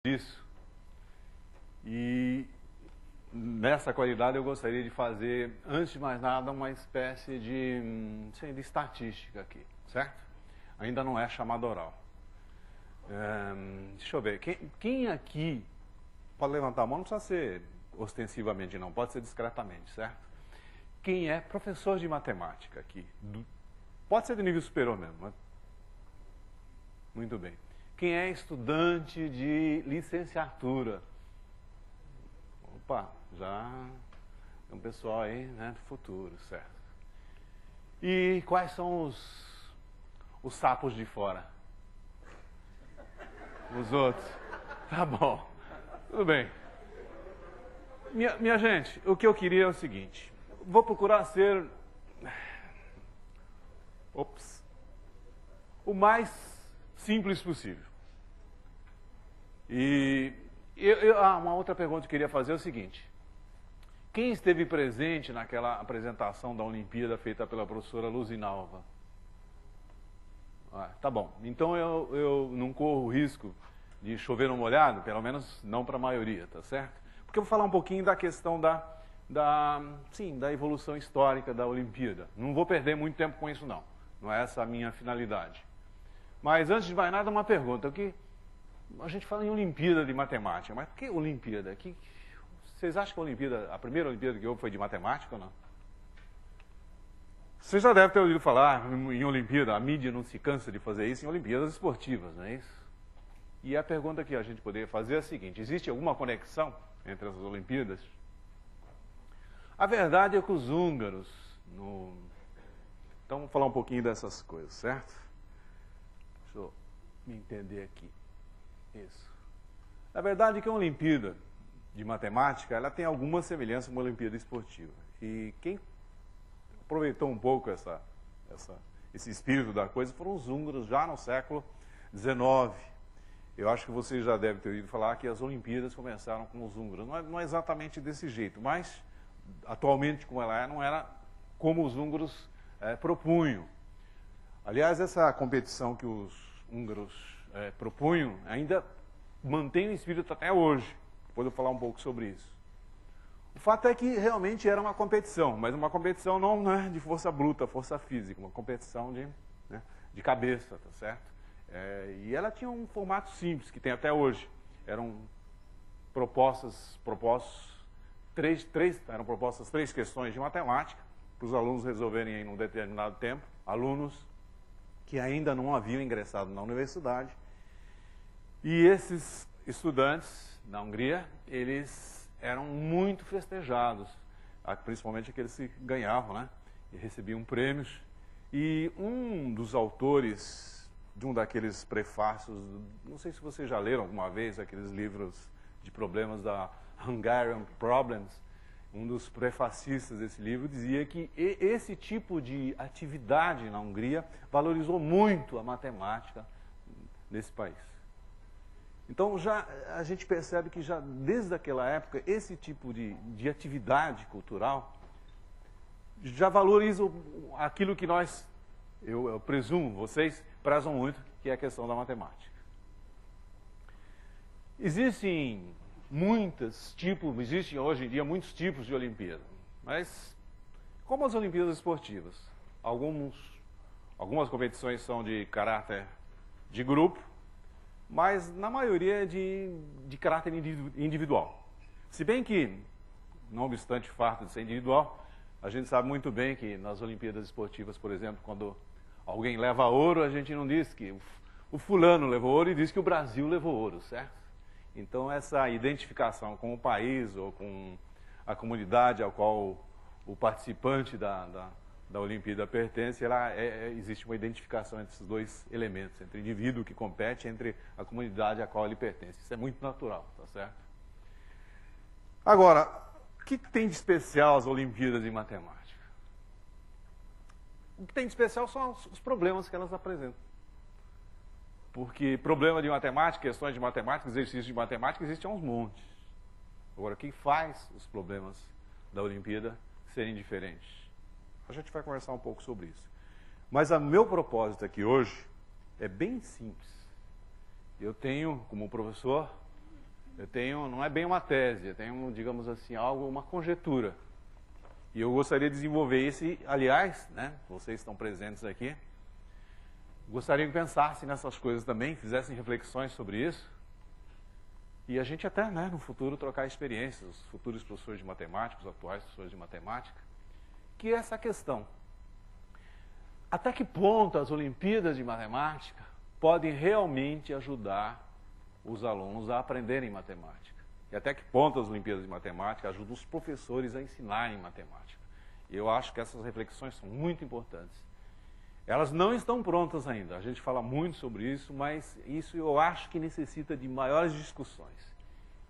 disso. E nessa qualidade eu gostaria de fazer, antes de mais nada, uma espécie de estatística aqui, certo? Ainda não é chamada oral. Deixa eu ver, quem aqui pode levantar a mão? Não precisa ser ostensivamente não, pode ser discretamente, certo? Quem é professor de matemática aqui? Pode ser de nível superior mesmo, mas... Muito bem. Quem é estudante de licenciatura? Opa, já tem um pessoal aí, né, do futuro, certo? E quais são os sapos de fora? Os outros? Tá bom, tudo bem. Minha gente, o que eu queria é o seguinte, vou procurar ser o mais simples possível. E uma outra pergunta que eu queria fazer é o seguinte: quem esteve presente naquela apresentação da Olimpíada feita pela professora Luzinalva? Tá bom, então eu não corro o risco de chover no molhado, pelo menos não para a maioria, tá certo? Porque eu vou falar um pouquinho da questão da evolução histórica da Olimpíada. Não vou perder muito tempo com isso não, não é essa a minha finalidade. Mas antes de mais nada, uma pergunta. A gente fala em Olimpíada de Matemática, mas que Olimpíada? Vocês acham que a primeira Olimpíada que houve foi de matemática ou não? Você já deve ter ouvido falar em Olimpíada, a mídia não se cansa de fazer isso, em Olimpíadas esportivas, não é isso? E a pergunta que a gente poderia fazer é a seguinte: existe alguma conexão entre as Olimpíadas? A verdade é que os húngaros... Então, vamos falar um pouquinho dessas coisas, certo? Deixa eu me entender aqui. Isso. Na verdade, que a Olimpíada de Matemática, ela tem alguma semelhança com uma Olimpíada esportiva. E quem aproveitou um pouco esse espírito da coisa foram os húngaros já no século XIX. Eu acho que vocês já devem ter ouvido falar que as Olimpíadas começaram com os húngaros. Não é exatamente desse jeito, mas atualmente como ela é, não era como os húngaros propunham. Aliás, essa competição que os húngaros propunham ainda mantém o espírito até hoje. Depois eu vou falar um pouco sobre isso. O fato é que realmente era uma competição, mas uma competição não é de força bruta, força física, uma competição de cabeça, tá certo? E ela tinha um formato simples, que tem até hoje. Eram propostas três questões de matemática, para os alunos resolverem em um determinado tempo, alunos que ainda não haviam ingressado na universidade. E esses estudantes na Hungria, eles eram muito festejados, principalmente aqueles que ganhavam, né? E recebiam prêmios. E um dos autores de um daqueles prefácios, não sei se vocês já leram alguma vez aqueles livros de problemas da Hungarian Problems, um dos prefacistas desse livro dizia que esse tipo de atividade na Hungria valorizou muito a matemática nesse país. Então a gente percebe que já desde aquela época esse tipo de atividade cultural já valoriza aquilo que eu presumo, vocês prezam muito, que é a questão da matemática. Existem hoje em dia muitos tipos de Olimpíada, mas como as Olimpíadas esportivas, algumas competições são de caráter de grupo, mas na maioria é de caráter individual. Se bem que, não obstante o fato de ser individual, a gente sabe muito bem que nas Olimpíadas esportivas, por exemplo, quando alguém leva ouro, a gente não diz que o fulano levou ouro e diz que o Brasil levou ouro, certo? Então, essa identificação com o país ou com a comunidade ao qual o participante da Olimpíada pertence, existe uma identificação entre esses dois elementos, entre o indivíduo que compete e entre a comunidade a qual ele pertence. Isso é muito natural, tá certo? Agora, o que tem de especial as Olimpíadas de Matemática? O que tem de especial são os problemas que elas apresentam. Porque problema de matemática, questões de matemática, exercícios de matemática, existem aos montes. Agora, o que faz os problemas da Olimpíada serem diferentes? A gente vai conversar um pouco sobre isso. Mas o meu propósito aqui hoje é bem simples. Eu tenho, como professor, Eu tenho, não é bem uma tese, eu tenho, digamos assim, algo, uma conjectura. E eu gostaria de desenvolver esse, aliás, né, vocês estão presentes aqui, gostaria que pensassem nessas coisas também, fizessem reflexões sobre isso, e a gente até, né, no futuro, trocar experiências, os futuros professores de matemática, os atuais professores de matemática, que é essa questão. Até que ponto as Olimpíadas de Matemática podem realmente ajudar os alunos a aprenderem matemática? E até que ponto as Olimpíadas de Matemática ajudam os professores a ensinarem matemática? Eu acho que essas reflexões são muito importantes. Elas não estão prontas ainda, a gente fala muito sobre isso, mas isso eu acho que necessita de maiores discussões.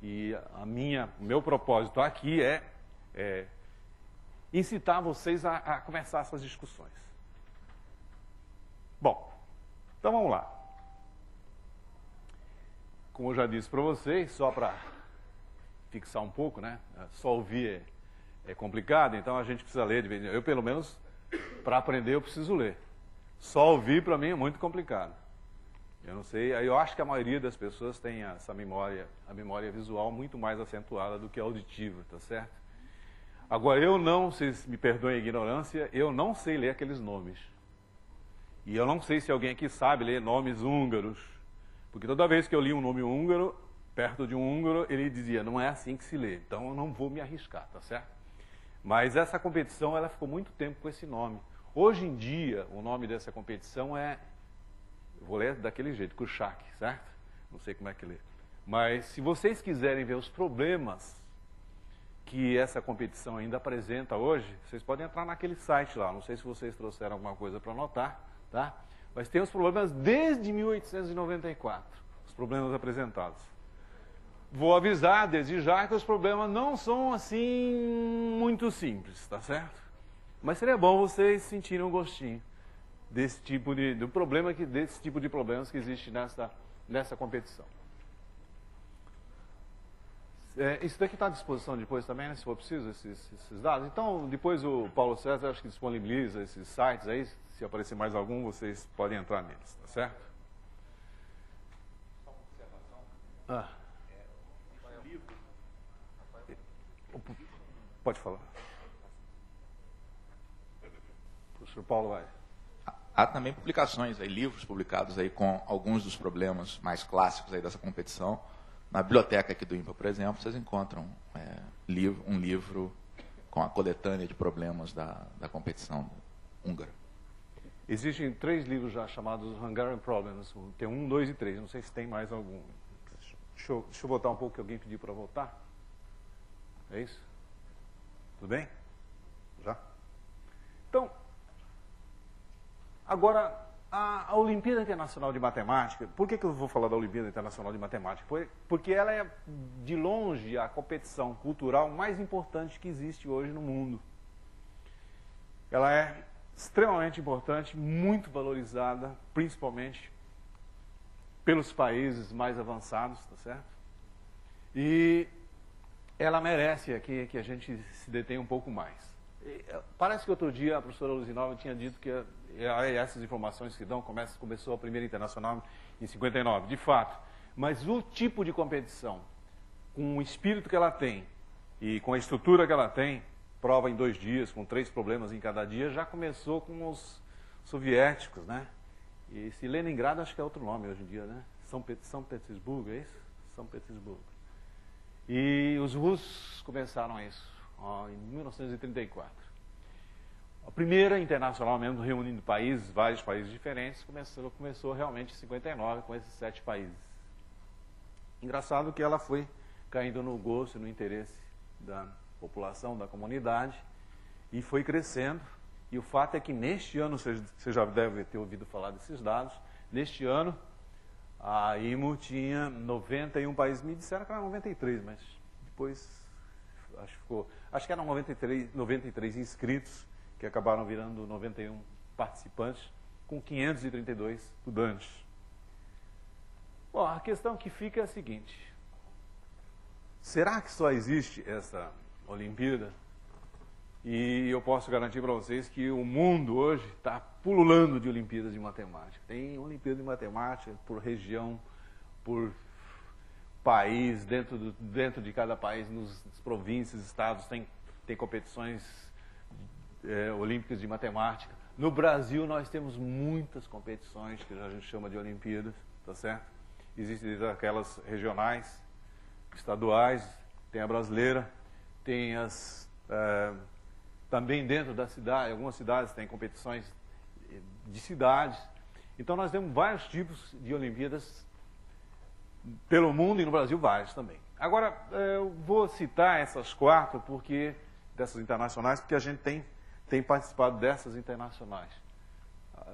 E o meu propósito aqui é incitar vocês a começar essas discussões. Bom, então vamos lá. Como eu já disse para vocês, só para fixar um pouco, né? Só ouvir é complicado, então a gente precisa ler de vez em quando. Eu, pelo menos, para aprender, eu preciso ler. Só ouvir, para mim, é muito complicado. Eu não sei, eu acho que a maioria das pessoas tem essa memória, a memória visual muito mais acentuada do que a auditiva, tá certo? Agora, eu não, vocês me perdoem a ignorância, eu não sei ler aqueles nomes. E eu não sei se alguém aqui sabe ler nomes húngaros, porque toda vez que eu li um nome húngaro, perto de um húngaro, ele dizia, não é assim que se lê, então eu não vou me arriscar, tá certo? Mas essa competição, ela ficou muito tempo com esse nome. Hoje em dia, o nome dessa competição eu vou ler daquele jeito, Kushak, certo? Não sei como é que lê. Mas se vocês quiserem ver os problemas que essa competição ainda apresenta hoje, vocês podem entrar naquele site lá, não sei se vocês trouxeram alguma coisa para anotar, tá? Mas tem os problemas desde 1894, os problemas apresentados. Vou avisar desde já que os problemas não são assim muito simples, tá certo? Mas seria bom vocês sentirem um gostinho desse tipo desse tipo de problemas que existe nessa competição. Isso daqui está à disposição depois também, né, se for preciso, esses dados. Então, depois o Paulo César, acho que disponibiliza esses sites aí. Se aparecer mais algum, vocês podem entrar neles, tá certo? Só uma observação. Pode falar. O professor Paulo vai. Há também publicações, aí, livros publicados aí com alguns dos problemas mais clássicos aí dessa competição. Na biblioteca aqui do IMPA, por exemplo, vocês encontram um livro com a coletânea de problemas da competição húngara. Existem 3 livros já chamados Hungarian Problems, tem 1, 2 e 3, não sei se tem mais algum. Deixa eu voltar um pouco, que alguém pediu para voltar. É isso? Tudo bem? Já? Então, agora, a Olimpíada Internacional de Matemática, por que eu vou falar da Olimpíada Internacional de Matemática? Porque ela é, de longe, a competição cultural mais importante que existe hoje no mundo. Ela é extremamente importante, muito valorizada, principalmente pelos países mais avançados, tá certo? E ela merece aqui que a gente se detenha um pouco mais. Parece que outro dia a professora Luzinova tinha dito que essas informações que dão, começou a primeira internacional em 59, de fato. Mas o tipo de competição, com o espírito que ela tem e com a estrutura que ela tem, prova em 2 dias, com 3 problemas em cada dia, já começou com os soviéticos, né? E esse Leningrado acho que é outro nome hoje em dia, né? São Petersburgo, é isso? São Petersburgo. E os russos começaram isso em 1934. A primeira internacional mesmo, reunindo países, vários países diferentes, começou realmente em 59 com esses 7 países. Engraçado que ela foi caindo no gosto e no interesse da população, da comunidade, e foi crescendo. E o fato é que neste ano, você já deve ter ouvido falar desses dados, neste ano a IMO tinha 91 países, me disseram que era 93, mas depois acho que eram 93 inscritos, que acabaram virando 91 participantes, com 532 estudantes. Bom, a questão que fica é a seguinte: será que só existe essa Olimpíada? E eu posso garantir para vocês que o mundo hoje está pululando de Olimpíadas de Matemática. Tem Olimpíada de Matemática por região, por país, dentro de cada país, nas províncias, estados, tem competições olímpicas de matemática. No Brasil, nós temos muitas competições que a gente chama de Olimpíadas, tá certo? Existem aquelas regionais, estaduais, tem a brasileira, tem as... também dentro da cidade, algumas cidades têm competições de cidades. Então, nós temos vários tipos de Olimpíadas pelo mundo e no Brasil vários também. Agora, eu vou citar essas 4 dessas internacionais, porque a gente tem participado dessas internacionais.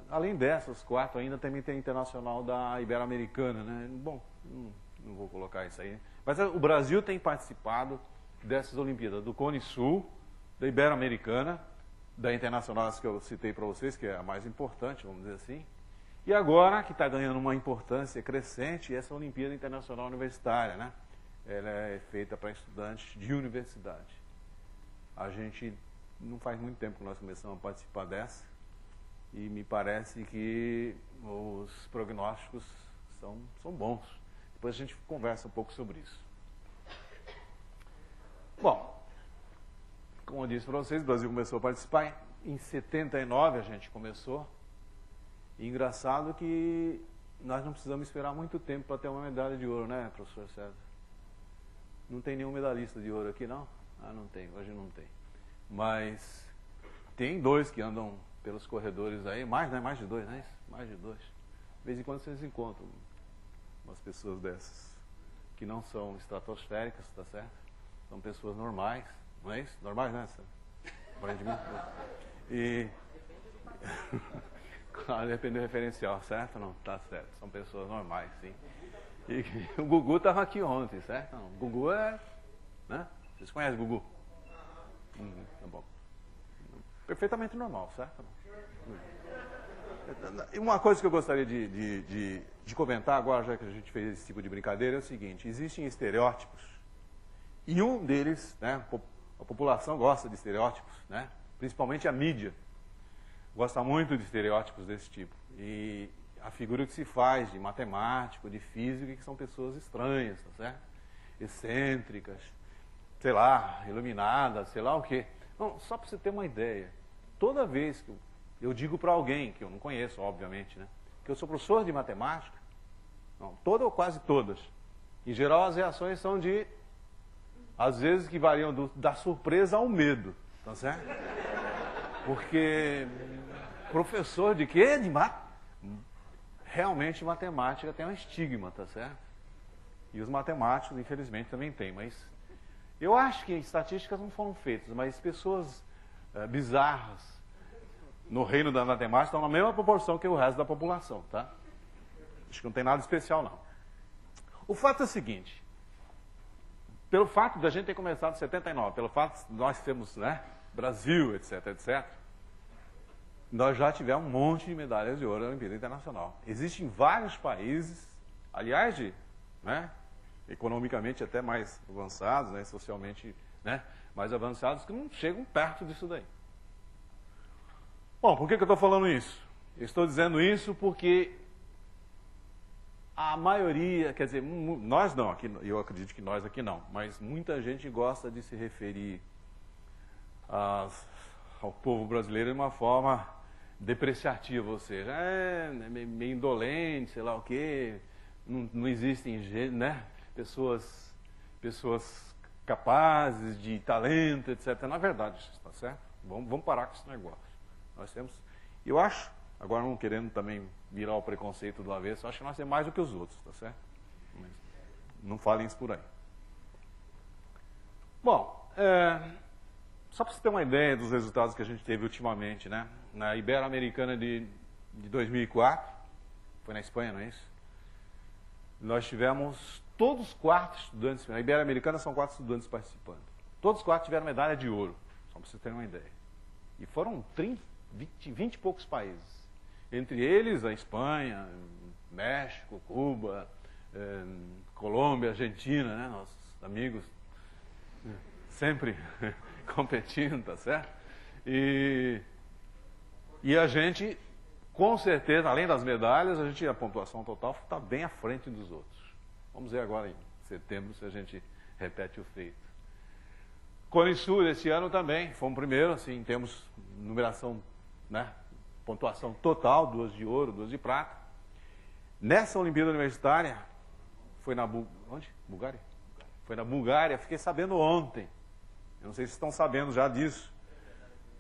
Além dessas 4, ainda também tem a internacional da Ibero-Americana, né? Bom, não vou colocar isso aí. Mas o Brasil tem participado dessas Olimpíadas, do Cone Sul, da Ibero-Americana, da internacional que eu citei para vocês, que é a mais importante, vamos dizer assim. E agora, que está ganhando uma importância crescente, essa Olimpíada Internacional Universitária, né? Ela é feita para estudantes de universidade. A gente não faz muito tempo que nós começamos a participar dessa, e me parece que os prognósticos são bons. Depois a gente conversa um pouco sobre isso. Bom, como eu disse para vocês, o Brasil começou a participar. Em 79 a gente começou. E engraçado que nós não precisamos esperar muito tempo para ter uma medalha de ouro, né, professor César? Não tem nenhum medalhista de ouro aqui, não? Ah, não tem, hoje não tem. Mas tem 2 que andam pelos corredores aí, mais, né? Mais de 2, né? Mais de 2. De vez em quando vocês encontram umas pessoas dessas, que não são estratosféricas, tá certo? São pessoas normais, não é isso? Normais, né? Aparentemente. E... claro, depende do referencial, certo? Não, tá certo. São pessoas normais, sim. E o Gugu estava aqui ontem, certo? Não, o Gugu é... né? Vocês conhecem o Gugu? Tá bom. Perfeitamente normal, certo? E uma coisa que eu gostaria de comentar agora, já que a gente fez esse tipo de brincadeira, é o seguinte: existem estereótipos, e um deles, né, a população gosta de estereótipos, né, principalmente a mídia, gosta muito de estereótipos desse tipo. E a figura que se faz de matemático, de físico, que são pessoas estranhas, tá certo? Excêntricas, sei lá, iluminadas, sei lá o quê. Não, só para você ter uma ideia, toda vez que eu digo para alguém, que eu não conheço, obviamente, né, que eu sou professor de matemática, não, toda ou quase todas, em geral as reações são de, às vezes, que variam da surpresa ao medo, tá certo? Porque professor de quê? Realmente matemática tem um estigma, tá certo? E os matemáticos, infelizmente, também têm, mas eu acho que estatísticas não foram feitas, mas pessoas bizarras no reino da matemática estão na mesma proporção que o resto da população, tá? Acho que não tem nada especial, não. O fato é o seguinte: pelo fato da gente ter começado em 79, pelo fato de nós termos, né, Brasil, etc, etc, nós já tivemos um monte de medalhas de ouro na Olimpíada Internacional. Existem vários países, aliás, né, economicamente até mais avançados, né, socialmente, né, mais avançados, que não chegam perto disso daí. Bom, por que eu estou falando isso? Eu estou dizendo isso porque a maioria, quer dizer, nós não, aqui, eu acredito que nós aqui não, mas muita gente gosta de se referir ao povo brasileiro de uma forma depreciativa, ou seja, meio indolente, sei lá o quê, não existem, né, pessoas capazes, de talento, etc. Na verdade, está certo? Vamos parar com esse negócio. Nós temos, eu acho, agora não querendo também virar o preconceito do avesso, acho que nós temos mais do que os outros, tá certo? Mas não falem isso por aí. Bom, só para você ter uma ideia dos resultados que a gente teve ultimamente, né? Na Ibero-Americana de 2004, foi na Espanha, não é isso? Nós tivemos todos os 4 estudantes, na Ibero-Americana são 4 estudantes participando. Todos os 4 tiveram medalha de ouro, só para você ter uma ideia. E foram 20 e poucos países. Entre eles, a Espanha, México, Cuba, Colômbia, Argentina, né? Nossos amigos sempre competindo, tá certo? E a gente, com certeza, além das medalhas, a pontuação total está bem à frente dos outros. Vamos ver agora em setembro, se a gente repete o feito. Cone Sul, esse ano também, fomos primeiro, assim, temos numeração, né, pontuação total, 2 de ouro, 2 de prata. Nessa Olimpíada Universitária, foi na onde? Bulgária? Foi na Bulgária, fiquei sabendo ontem. Eu não sei se estão sabendo já disso.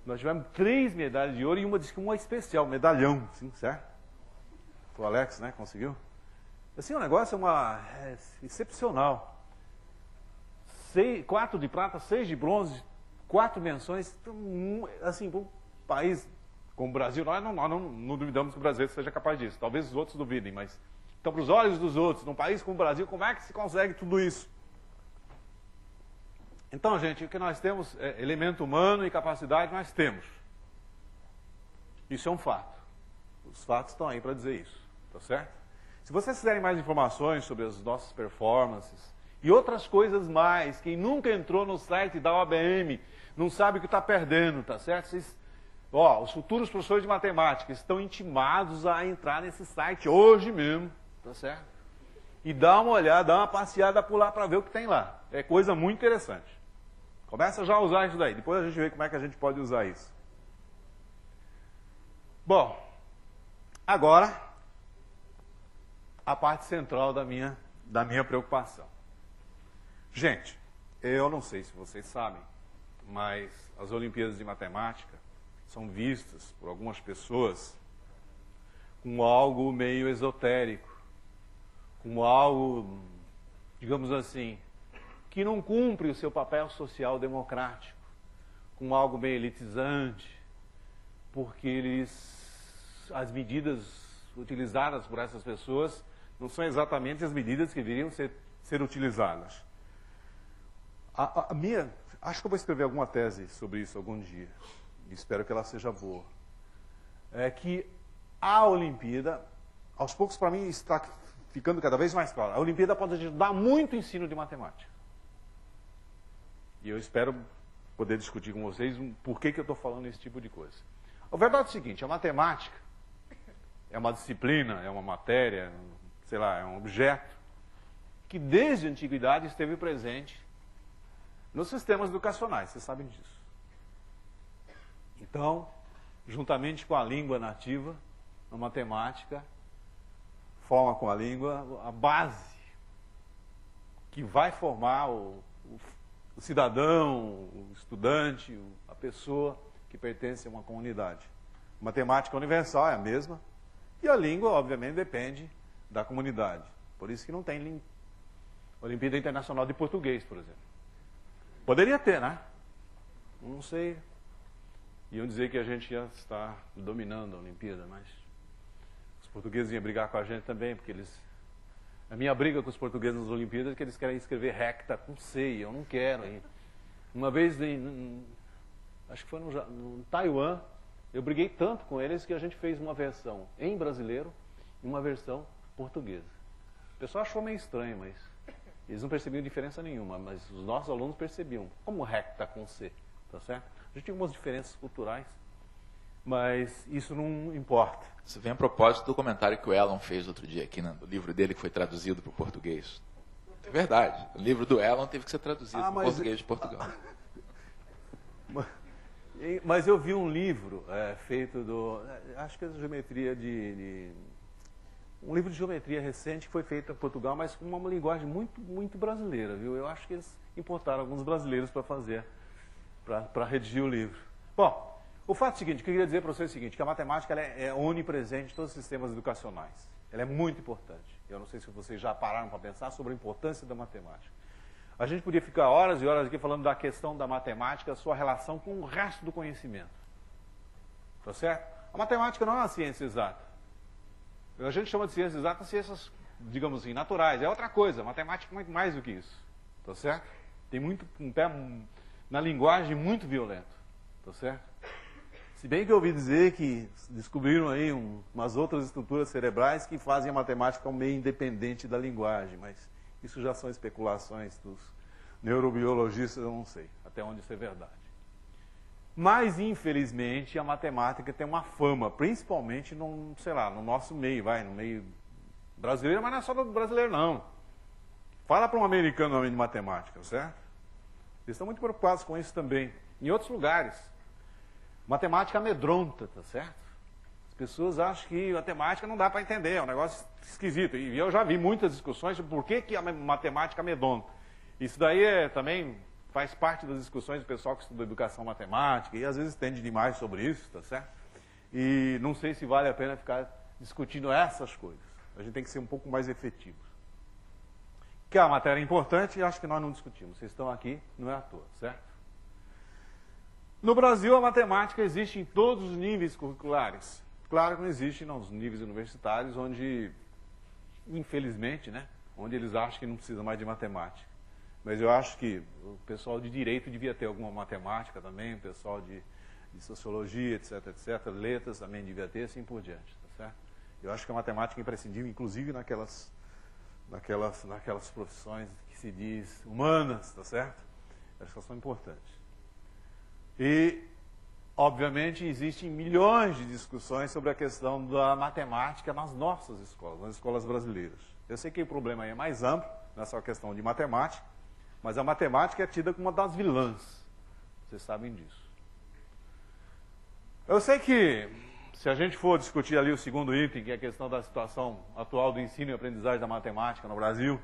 Nós tivemos 3 medalhas de ouro e uma, disse que uma especial, medalhão, sim, certo? Foi o Alex, né, conseguiu? Assim, o negócio é excepcional. 4 de prata, 6 de bronze, 4 menções. Assim, para um país como o Brasil, nós não duvidamos que o brasileiro seja capaz disso. Talvez os outros duvidem, mas... Então, para os olhos dos outros, num país como o Brasil, como é que se consegue tudo isso? Então, gente, o que nós temos é elemento humano e capacidade, nós temos. Isso é um fato. Os fatos estão aí para dizer isso, tá certo? Se vocês quiserem mais informações sobre as nossas performances e outras coisas mais, quem nunca entrou no site da OABM não sabe o que está perdendo, tá certo? Os futuros professores de matemática estão intimados a entrar nesse site hoje mesmo, tá certo? E dar uma olhada, dar uma passeada por lá para ver o que tem lá. É coisa muito interessante. Começa já a usar isso daí, depois a gente vê como é que a gente pode usar isso. Bom, agora a parte central da minha preocupação. Gente, eu não sei se vocês sabem, mas as Olimpíadas de Matemática são vistas por algumas pessoas como algo meio esotérico, como algo, digamos assim, que não cumpre o seu papel social democrático, como algo meio elitizante, porque as medidas utilizadas por essas pessoas não são exatamente as medidas que deveriam ser utilizadas. Acho que eu vou escrever alguma tese sobre isso algum dia, e espero que ela seja boa. É que a Olimpíada, aos poucos para mim está ficando cada vez mais claro, a Olimpíada pode ajudar muito o ensino de matemática. E eu espero poder discutir com vocês por que eu estou falando esse tipo de coisa. A verdade é o seguinte, a matemática é uma disciplina, é uma matéria, sei lá, é um objeto que desde a antiguidade esteve presente nos sistemas educacionais, vocês sabem disso. Então, juntamente com a língua nativa, a matemática forma com a língua a base que vai formar o cidadão, o estudante, a pessoa que pertence a uma comunidade. A matemática universal é a mesma e a língua, obviamente, depende da comunidade. Por isso que não tem Olimpíada Internacional de Português, por exemplo. Poderia ter, né? Não sei. Iam dizer que a gente ia estar dominando a Olimpíada, mas os portugueses iam brigar com a gente também, porque a minha briga com os portugueses nas Olimpíadas é que eles querem escrever recta com C, e eu não quero. Uma vez, acho que foi no Taiwan, eu briguei tanto com eles que a gente fez uma versão em brasileiro e uma versão portuguesa. O pessoal achou meio estranho, mas eles não percebiam diferença nenhuma, mas os nossos alunos percebiam. Como recta com C, tá certo? A gente tinha algumas diferenças culturais, mas isso não importa. Isso vem a propósito do comentário que o Elon fez outro dia aqui, né, do livro dele que foi traduzido para o português. É verdade, o livro do Elon teve que ser traduzido para o português de Portugal. Mas eu vi um livro feito acho que é geometria um livro de geometria recente que foi feito em Portugal, mas com uma linguagem muito, muito brasileira, viu? Eu acho que eles importaram alguns brasileiros para fazer, para redigir o livro. Bom, o fato é o seguinte, o que eu queria dizer para vocês é o seguinte, que a matemática ela é onipresente em todos os sistemas educacionais. Ela é muito importante. Eu não sei se vocês já pararam para pensar sobre a importância da matemática. A gente podia ficar horas e horas aqui falando da questão da matemática, a sua relação com o resto do conhecimento. Tá certo? A matemática não é uma ciência exata. A gente chama de ciências exatas ciências, digamos assim, naturais. É outra coisa. A matemática é muito mais do que isso. Tá certo? Tem um pé na linguagem muito violento. Tá certo? Se bem que eu ouvi dizer que descobriram aí umas outras estruturas cerebrais que fazem a matemática meio independente da linguagem, mas isso já são especulações dos neurobiologistas, eu não sei até onde isso é verdade. Mas, infelizmente, a matemática tem uma fama, principalmente no nosso meio, no meio brasileiro, mas não é só do brasileiro, não. Fala para um americano normalmente de matemática, certo? Eles estão muito preocupados com isso também. Em outros lugares, matemática amedronta, tá certo? As pessoas acham que matemática não dá para entender, é um negócio esquisito. E eu já vi muitas discussões sobre por que a matemática amedronta. Isso daí também faz parte das discussões do pessoal que estuda educação matemática, e às vezes entende demais sobre isso, tá certo? E não sei se vale a pena ficar discutindo essas coisas. A gente tem que ser um pouco mais efetivos. Que a matéria é importante e acho que nós não discutimos. Vocês estão aqui, não é à toa, certo? No Brasil, a matemática existe em todos os níveis curriculares. Claro que não existe nos níveis universitários, onde, infelizmente, né, onde eles acham que não precisa mais de matemática. Mas eu acho que o pessoal de direito devia ter alguma matemática também, o pessoal de sociologia, etc, etc, letras também devia ter, assim por diante, tá certo? Eu acho que a matemática é imprescindível, inclusive naquelas profissões que se diz humanas, tá certo? Acho que elas são importantes. E, obviamente, existem milhões de discussões sobre a questão da matemática nas nossas escolas, nas escolas brasileiras. Eu sei que o problema aí é mais amplo, não é só questão de matemática, mas a matemática é tida como uma das vilãs. Vocês sabem disso. Eu sei que, se a gente for discutir ali o segundo item, que é a questão da situação atual do ensino e aprendizagem da matemática no Brasil,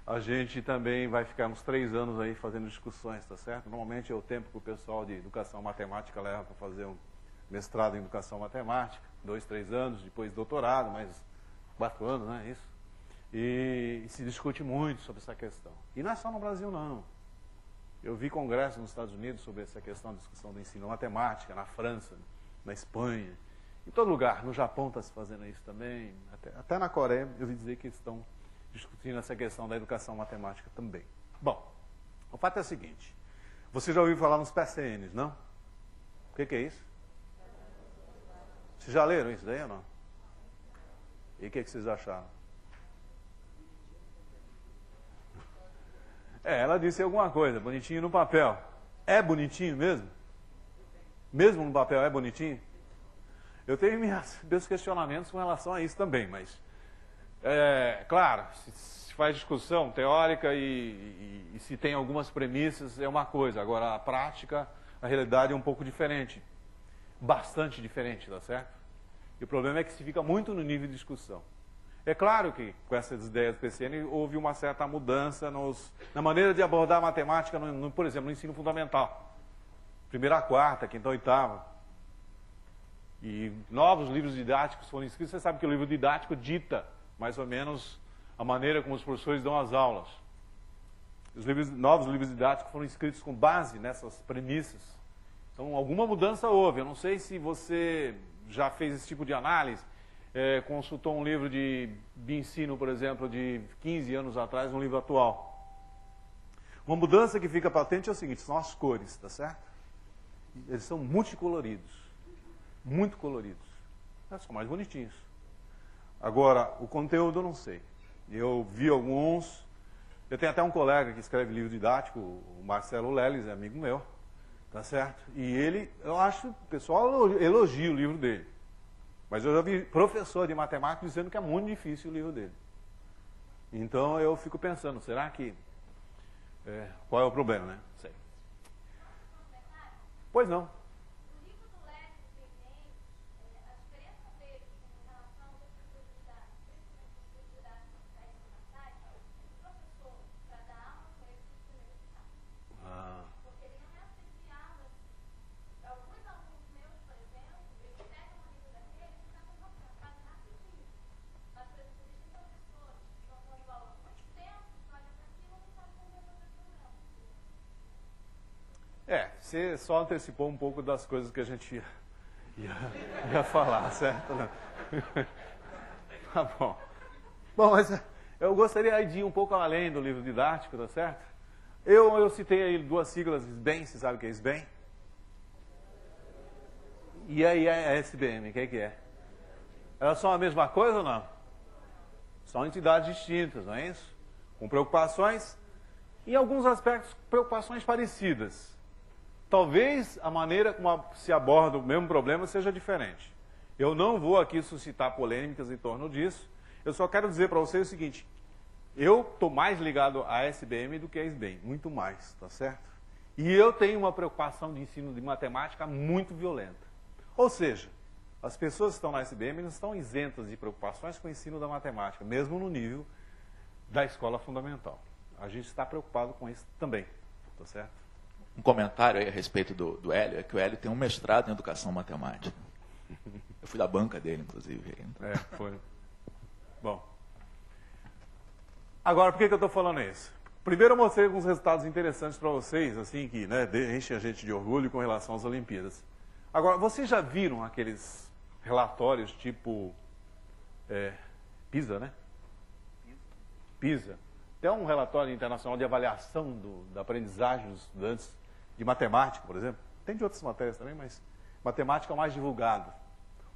a gente também vai ficar uns 3 anos aí fazendo discussões, tá certo? Normalmente é o tempo que o pessoal de educação matemática leva para fazer um mestrado em educação matemática, 2, 3 anos, depois doutorado, mais 4 anos, né? Isso. E se discute muito sobre essa questão. E não é só no Brasil, não. Eu vi congressos nos Estados Unidos sobre essa questão da discussão do ensino matemática, na França, na Espanha, em todo lugar. No Japão está se fazendo isso também, até na Coreia eu ouvi dizer que estão discutindo essa questão da educação matemática também. Bom, o fato é o seguinte, você já ouviu falar nos PCNs, não? O que é isso? Vocês já leram isso daí ou não? E o que vocês acharam? Ela disse alguma coisa, bonitinho no papel. É bonitinho mesmo? Mesmo no papel é bonitinho? Eu tenho meus questionamentos com relação a isso também, mas, claro, se faz discussão teórica e se tem algumas premissas, é uma coisa. Agora, a prática, a realidade é um pouco diferente. Bastante diferente, tá certo? E o problema é que se fica muito no nível de discussão. É claro que, com essas ideias do PCN, houve uma certa mudança na maneira de abordar a matemática, por exemplo, no ensino fundamental. 1ª a 4ª, 5ª a 8ª. E novos livros didáticos foram escritos. Você sabe que o livro didático dita, mais ou menos, a maneira como os professores dão as aulas. Novos livros didáticos foram escritos com base nessas premissas. Então, alguma mudança houve. Eu não sei se você já fez esse tipo de análise. Consultou um livro de ensino, por exemplo, de 15 anos atrás, um livro atual. Uma mudança que fica patente é o seguinte, são as cores, tá certo? Eles são multicoloridos, muito coloridos. Eles são mais bonitinhos. Agora, o conteúdo eu não sei. Eu vi alguns, eu tenho até um colega que escreve livro didático, o Marcelo Leles, é amigo meu, tá certo? E ele, eu acho, o pessoal elogia o livro dele. Mas eu já vi professor de matemática dizendo que é muito difícil o livro dele. Então eu fico pensando, será que... qual é o problema, né? Sei. Pois não. O livro do Leles e do Enem, a diferença deles em relação aos outros livros didáticos, principalmente os livros didáticos da educação, o professor, para dar aula com eles, primeiro ficar. Porque ele não é associado. Alguns alunos meus, por exemplo, eles pegam um livro daquele e ficam com você, fazem rapidinho. Mas, por exemplo, existem professores que estão dando aula muito tempo, olham para aquilo e não sabem como resolver o problema. Você só antecipou um pouco das coisas que a gente ia falar, certo? Tá bom. Bom, mas eu gostaria de ir um pouco além do livro didático, tá certo? Eu citei aí 2 siglas, SBEM, você sabe o que é SBEM? E aí a SBM, o que é? Elas são a mesma coisa ou não? São entidades distintas, não é isso? Com preocupações, em alguns aspectos, preocupações parecidas. Talvez a maneira como se aborda o mesmo problema seja diferente. Eu não vou aqui suscitar polêmicas em torno disso. Eu só quero dizer para vocês o seguinte, Eu estou mais ligado à SBM do que à SBEM, muito mais, tá certo? E eu tenho uma preocupação de ensino de matemática muito violenta. Ou seja, as pessoas que estão na SBM não estão isentas de preocupações com o ensino da matemática, mesmo no nível da escola fundamental. A gente está preocupado com isso também, tá certo? Um comentário aí a respeito do Hélio, é que o Hélio tem um mestrado em educação matemática. Eu fui da banca dele, inclusive. Foi. Bom. Agora, por que eu estou falando isso? Primeiro eu mostrei alguns resultados interessantes para vocês, assim, que enchem a gente de orgulho com relação às Olimpíadas. Agora, vocês já viram aqueles relatórios tipo PISA, né? PISA. Tem um relatório internacional de avaliação da aprendizagem dos estudantes de matemática, por exemplo. Tem de outras matérias também, mas matemática é o mais divulgado.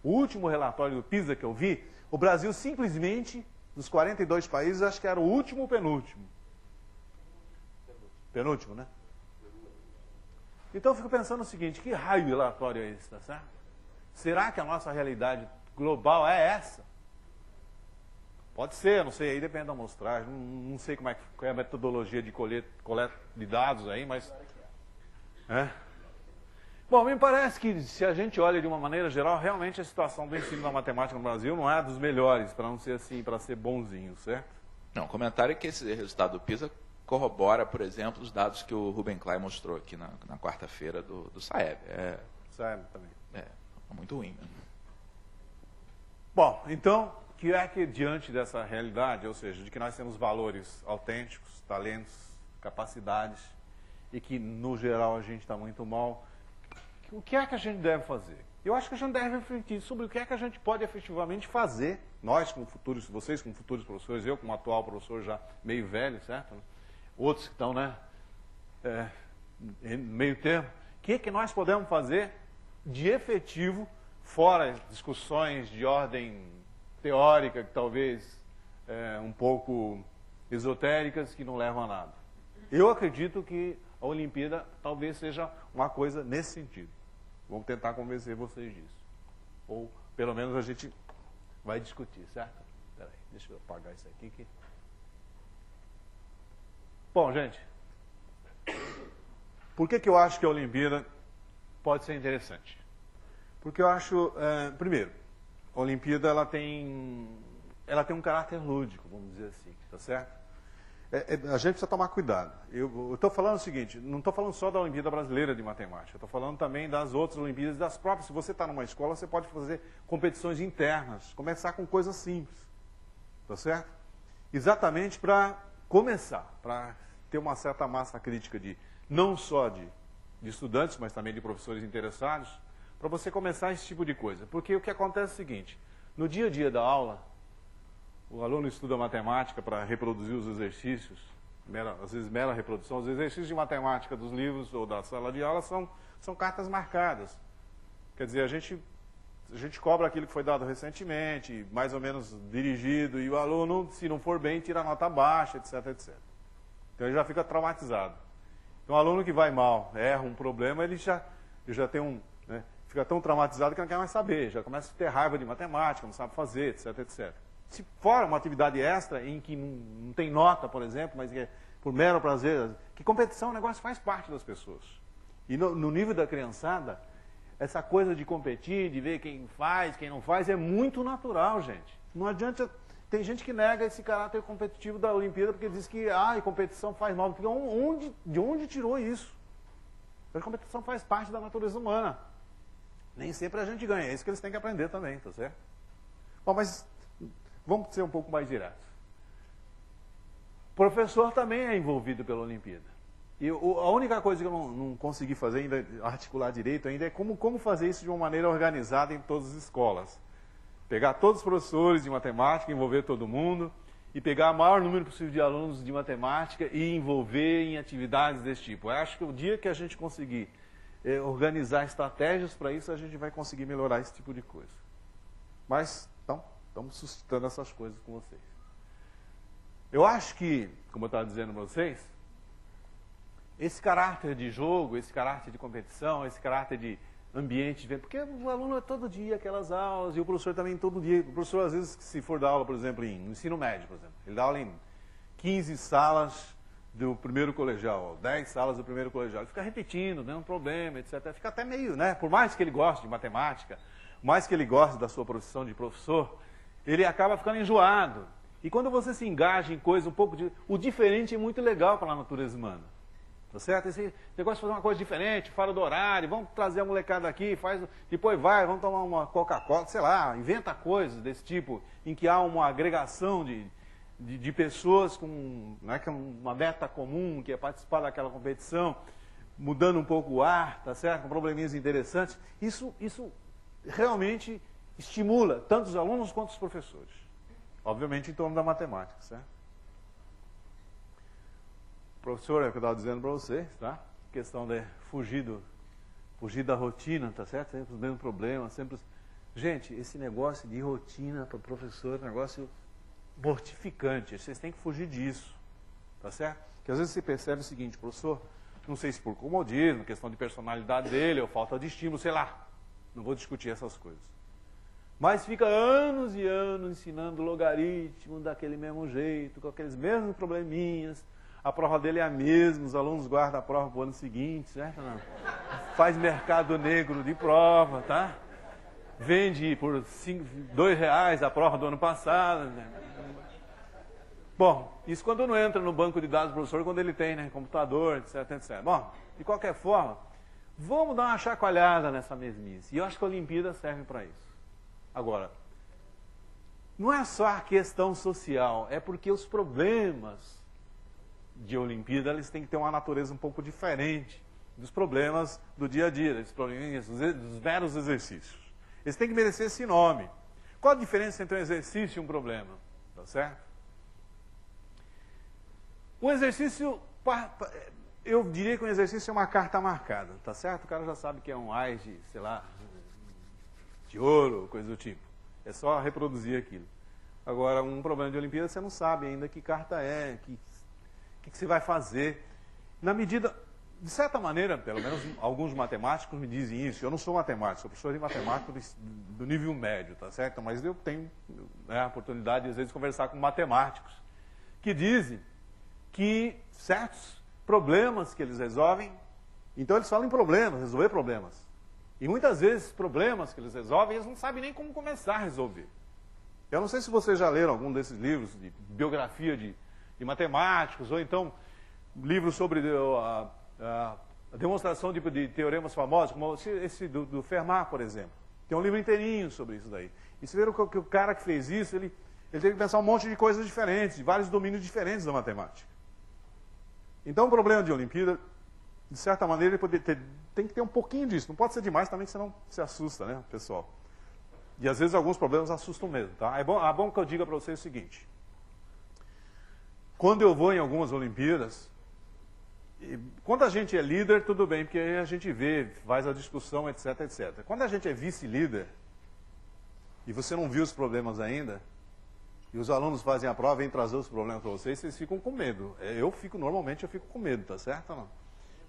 O último relatório do PISA que eu vi, o Brasil simplesmente, dos 42 países, acho que era o último ou penúltimo. Penúltimo, né? Então eu fico pensando o seguinte, que raio de relatório é esse, tá certo? Será que a nossa realidade global é essa? Pode ser, não sei, aí depende da amostragem, não sei qual é a metodologia de coleta de dados aí, mas... Bom, me parece que se a gente olha de uma maneira geral, realmente a situação do ensino da matemática no Brasil não é a dos melhores, para não ser assim, para ser bonzinho, certo? Não, o comentário é que esse resultado do PISA corrobora, por exemplo, os dados que o Ruben Klein mostrou aqui na quarta-feira do SAEB. SAEB também. É muito ruim, né? Bom, então, que é que diante dessa realidade, ou seja, de que nós temos valores autênticos, talentos, capacidades, e que, no geral, a gente está muito mal, o que é que a gente deve fazer? Eu acho que a gente deve refletir sobre o que é que a gente pode efetivamente fazer, nós como futuros, vocês como futuros professores, eu como atual professor já meio velho, certo? Outros que estão, meio termo. O que é que nós podemos fazer de efetivo, fora discussões de ordem teórica, que talvez um pouco esotéricas, que não levam a nada. Eu acredito que a Olimpíada talvez seja uma coisa nesse sentido. Vamos tentar convencer vocês disso. Ou, pelo menos, a gente vai discutir, certo? Espera aí, deixa eu apagar isso aqui. Bom, gente, por que eu acho que a Olimpíada pode ser interessante? Porque eu acho, primeiro, a Olimpíada ela tem um caráter lúdico, vamos dizer assim, tá certo? A gente precisa tomar cuidado. Eu estou falando o seguinte, não estou falando só da Olimpíada Brasileira de Matemática, estou falando também das outras Olimpíadas, das próprias. Se você está numa escola, você pode fazer competições internas, começar com coisas simples, tá certo? Exatamente para começar, para ter uma certa massa crítica não só de estudantes, mas também de professores interessados, para você começar esse tipo de coisa. Porque o que acontece é o seguinte, no dia a dia da aula, o aluno estuda matemática para reproduzir os exercícios, às vezes mera reprodução. Os exercícios de matemática dos livros ou da sala de aula são cartas marcadas. Quer dizer, a gente cobra aquilo que foi dado recentemente, mais ou menos dirigido, e o aluno, se não for bem, tira nota baixa, etc, etc. Então ele já fica traumatizado. Então o aluno que vai mal, erra um problema, ele já tem fica tão traumatizado que não quer mais saber, já começa a ter raiva de matemática, não sabe fazer, etc, etc. Se for uma atividade extra, em que não tem nota, por exemplo, mas que é por mero prazer, que competição, o negócio faz parte das pessoas. E no nível da criançada, essa coisa de competir, de ver quem faz, quem não faz, é muito natural, gente. Não adianta... Tem gente que nega esse caráter competitivo da Olimpíada porque diz que competição faz mal. De onde tirou isso? A competição faz parte da natureza humana. Nem sempre a gente ganha. É isso que eles têm que aprender também, tá certo? Bom, mas... Vamos ser um pouco mais diretos. O professor também é envolvido pela Olimpíada. E a única coisa que eu não consegui fazer ainda, articular direito ainda, é como fazer isso de uma maneira organizada em todas as escolas. Pegar todos os professores de matemática, envolver todo mundo, e pegar o maior número possível de alunos de matemática e envolver em atividades desse tipo. Eu acho que o dia que a gente conseguir organizar estratégias para isso, a gente vai conseguir melhorar esse tipo de coisa. Mas, então... Estamos suscitando essas coisas com vocês. Eu acho que, como eu estava dizendo para vocês, esse caráter de jogo, esse caráter de competição, esse caráter de ambiente, porque o aluno é todo dia aquelas aulas, e o professor também todo dia. O professor, às vezes, se for dar aula, por exemplo, no ensino médio, por exemplo, ele dá aula em 15 salas do primeiro colegial, 10 salas do primeiro colegial. Ele fica repetindo, dando problema, etc. Fica até meio, né? Por mais que ele goste de matemática, por mais que ele goste da sua profissão de professor, ele acaba ficando enjoado. E quando você se engaja em coisa um pouco de... O diferente é muito legal para a natureza humana. Tá certo? Esse negócio de fazer uma coisa diferente, fora do horário, vamos trazer a molecada aqui, depois vamos tomar uma Coca-Cola, sei lá, inventa coisas desse tipo, em que há uma agregação de pessoas com, né, que é uma meta comum, que é participar daquela competição, mudando um pouco o ar, tá certo? Com probleminhas interessantes. Isso realmente estimula tanto os alunos quanto os professores. Obviamente em torno da matemática, certo? Professor, é o que eu estava dizendo para vocês, tá? Questão de fugir da rotina, tá certo? Sempre os mesmos problemas, sempre... Gente, esse negócio de rotina para o professor é um negócio mortificante. Vocês têm que fugir disso, tá certo? Porque às vezes você percebe o seguinte, professor, não sei se por comodismo, questão de personalidade dele, ou falta de estímulo, sei lá. Não vou discutir essas coisas. Mas fica anos e anos ensinando logaritmo daquele mesmo jeito, com aqueles mesmos probleminhas. A prova dele é a mesma, os alunos guardam a prova para o ano seguinte, certo? Não. Faz mercado negro de prova, tá? Vende por R$2 a prova do ano passado. Né? Bom, isso quando não entra no banco de dados do professor, quando ele tem, né, computador, etc, etc. Bom, de qualquer forma, vamos dar uma chacoalhada nessa mesmice. E eu acho que a Olimpíada serve para isso. Agora, não é só a questão social, é porque os problemas de Olimpíada, eles têm que ter uma natureza um pouco diferente dos problemas do dia a dia, dos probleminhas, dos meros exercícios. Eles têm que merecer esse nome. Qual a diferença entre um exercício e um problema? Tá certo? Um exercício, eu diria que um exercício é uma carta marcada, tá certo? O cara já sabe que é um AIS de, sei lá, de ouro, coisa do tipo. É só reproduzir aquilo. Agora, um problema de Olimpíada, você não sabe ainda que carta é, o que você vai fazer? Na medida, de certa maneira, pelo menos alguns matemáticos me dizem isso. Eu não sou matemático, sou professor de matemática do nível médio, tá certo? Mas eu tenho, né, a oportunidade, às vezes, de conversar com matemáticos que dizem que certos problemas que eles resolvem, então eles falam em problemas, resolver problemas. E muitas vezes, problemas que eles resolvem, eles não sabem nem como começar a resolver. Eu não sei se vocês já leram algum desses livros de biografia de matemáticos, ou então livros sobre a demonstração de teoremas famosos, como esse do Fermat, por exemplo. Tem um livro inteirinho sobre isso daí. E vocês viram que o cara que fez isso, ele teve que pensar um monte de coisas diferentes, de vários domínios diferentes da matemática. Então, o problema de Olimpíada, de certa maneira, tem que ter um pouquinho disso. Não pode ser demais também, que senão se assusta, né, pessoal? E às vezes alguns problemas assustam mesmo, tá? É bom que eu diga para vocês o seguinte. Quando eu vou em algumas Olimpíadas, quando a gente é líder, tudo bem, porque aí a gente vê, faz a discussão, etc, etc. Quando a gente é vice-líder, e você não viu os problemas ainda, e os alunos fazem a prova e vêm trazer os problemas para vocês, vocês ficam com medo. Normalmente eu fico com medo, tá certo? Não?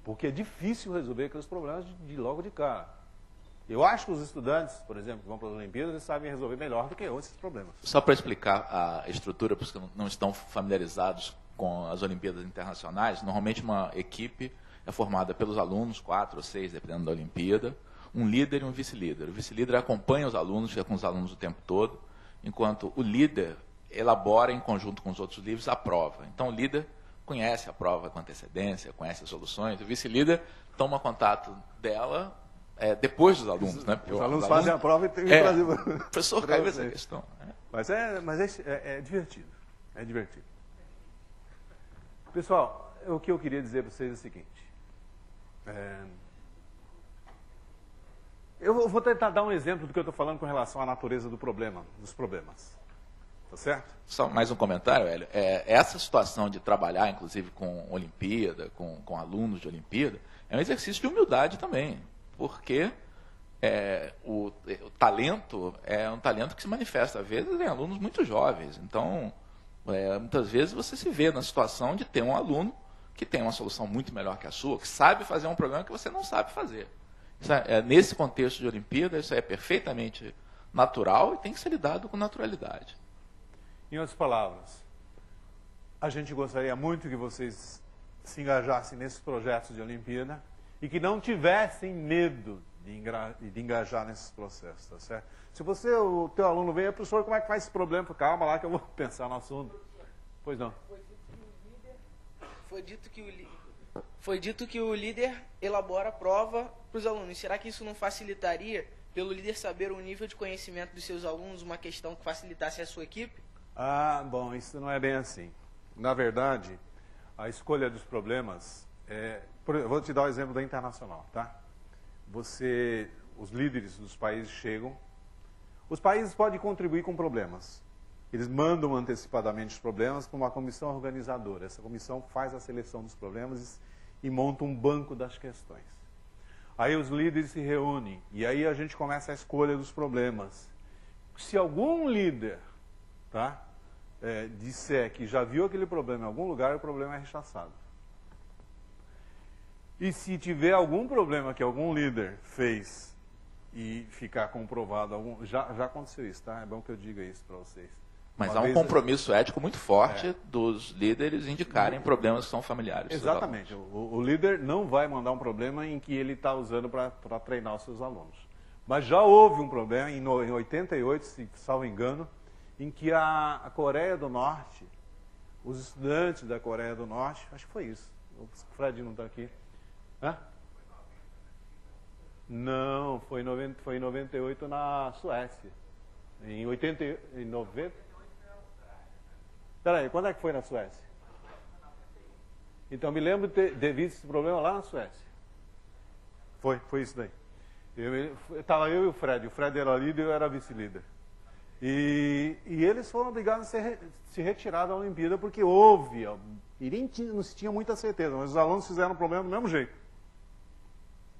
Porque é difícil resolver aqueles problemas logo de cara. Eu acho que os estudantes, por exemplo, que vão para as Olimpíadas, eles sabem resolver melhor do que eu esses problemas. Só para explicar a estrutura, para os que não estão familiarizados com as Olimpíadas Internacionais, normalmente uma equipe é formada pelos alunos, 4 ou 6, dependendo da Olimpíada, um líder e um vice-líder. O vice-líder acompanha os alunos, fica com os alunos o tempo todo, enquanto o líder elabora, em conjunto com os outros livros, a prova. Então, o líder conhece a prova com antecedência, conhece as soluções, o vice-líder toma contato dela depois dos alunos. Né? Os alunos fazem a prova e tem que trazer... Professor, caiu essa questão. Mas é divertido. É divertido. Pessoal, o que eu queria dizer para vocês é o seguinte. Eu vou tentar dar um exemplo do que eu estou falando com relação à natureza dos problemas. Tá certo? Só mais um comentário, Hélio. Essa situação de trabalhar, inclusive, com Olimpíada, com alunos de Olimpíada, é um exercício de humildade também. Porque o talento é um talento que se manifesta, às vezes, em alunos muito jovens. Então, muitas vezes você se vê na situação de ter um aluno que tem uma solução muito melhor que a sua, que sabe fazer um problema que você não sabe fazer. Nesse contexto de Olimpíada, isso é perfeitamente natural e tem que ser lidado com naturalidade. Em outras palavras, a gente gostaria muito que vocês se engajassem nesses projetos de Olimpíada e que não tivessem medo de engajar nesses processos, tá certo? Se você, o teu aluno vem, professor, como é que faz esse problema? Calma lá que eu vou pensar no assunto. Pois não. Foi dito que o líder elabora a prova para os alunos. Será que isso não facilitaria, pelo líder saber o nível de conhecimento dos seus alunos, uma questão que facilitasse a sua equipe? Ah, bom, isso não é bem assim. Na verdade, a escolha dos problemas eu vou te dar o exemplo da internacional, tá? Os líderes dos países chegam, os países podem contribuir com problemas. Eles mandam antecipadamente os problemas para uma comissão organizadora. Essa comissão faz a seleção dos problemas e monta um banco das questões. Aí os líderes se reúnem e aí a gente começa a escolha dos problemas. Se algum líder, tá, disser que já viu aquele problema em algum lugar, o problema é rechaçado. E se tiver algum problema que algum líder fez e ficar comprovado, já aconteceu isso, tá? É bom que eu diga isso para vocês. Mas há um compromisso ético muito forte dos líderes indicarem problemas que são familiares. Exatamente. O líder não vai mandar um problema em que ele está usando para treinar os seus alunos. Mas já houve um problema em 88, se salvo engano, em que a Coreia do Norte, os estudantes da Coreia do Norte, acho que foi isso. O Fred não está aqui. Hã? Não, foi em 98 na Suécia. Em 90. Peraí, quando é que foi na Suécia? Então me lembro de ter visto esse problema lá na Suécia. Foi isso daí. Estava eu e o Fred era líder e eu era vice-líder. E eles foram obrigados a se retirar da Olimpíada porque houve, e nem não se tinha muita certeza, mas os alunos fizeram o problema do mesmo jeito.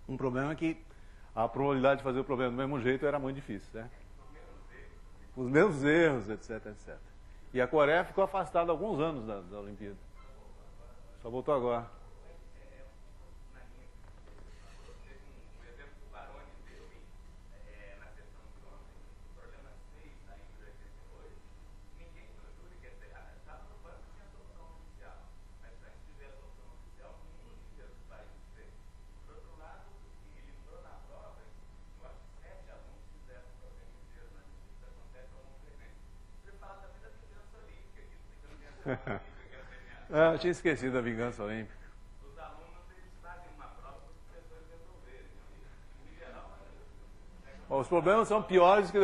Um problema que a probabilidade de fazer o problema do mesmo jeito era muito difícil, né? Os mesmos erros, etc, etc. E a Coreia ficou afastada há alguns anos da Olimpíada. Só voltou agora. Eu tinha esquecido da vingança olímpica. Os alunos fazem uma prova para os professores resolverem. Os problemas são piores que...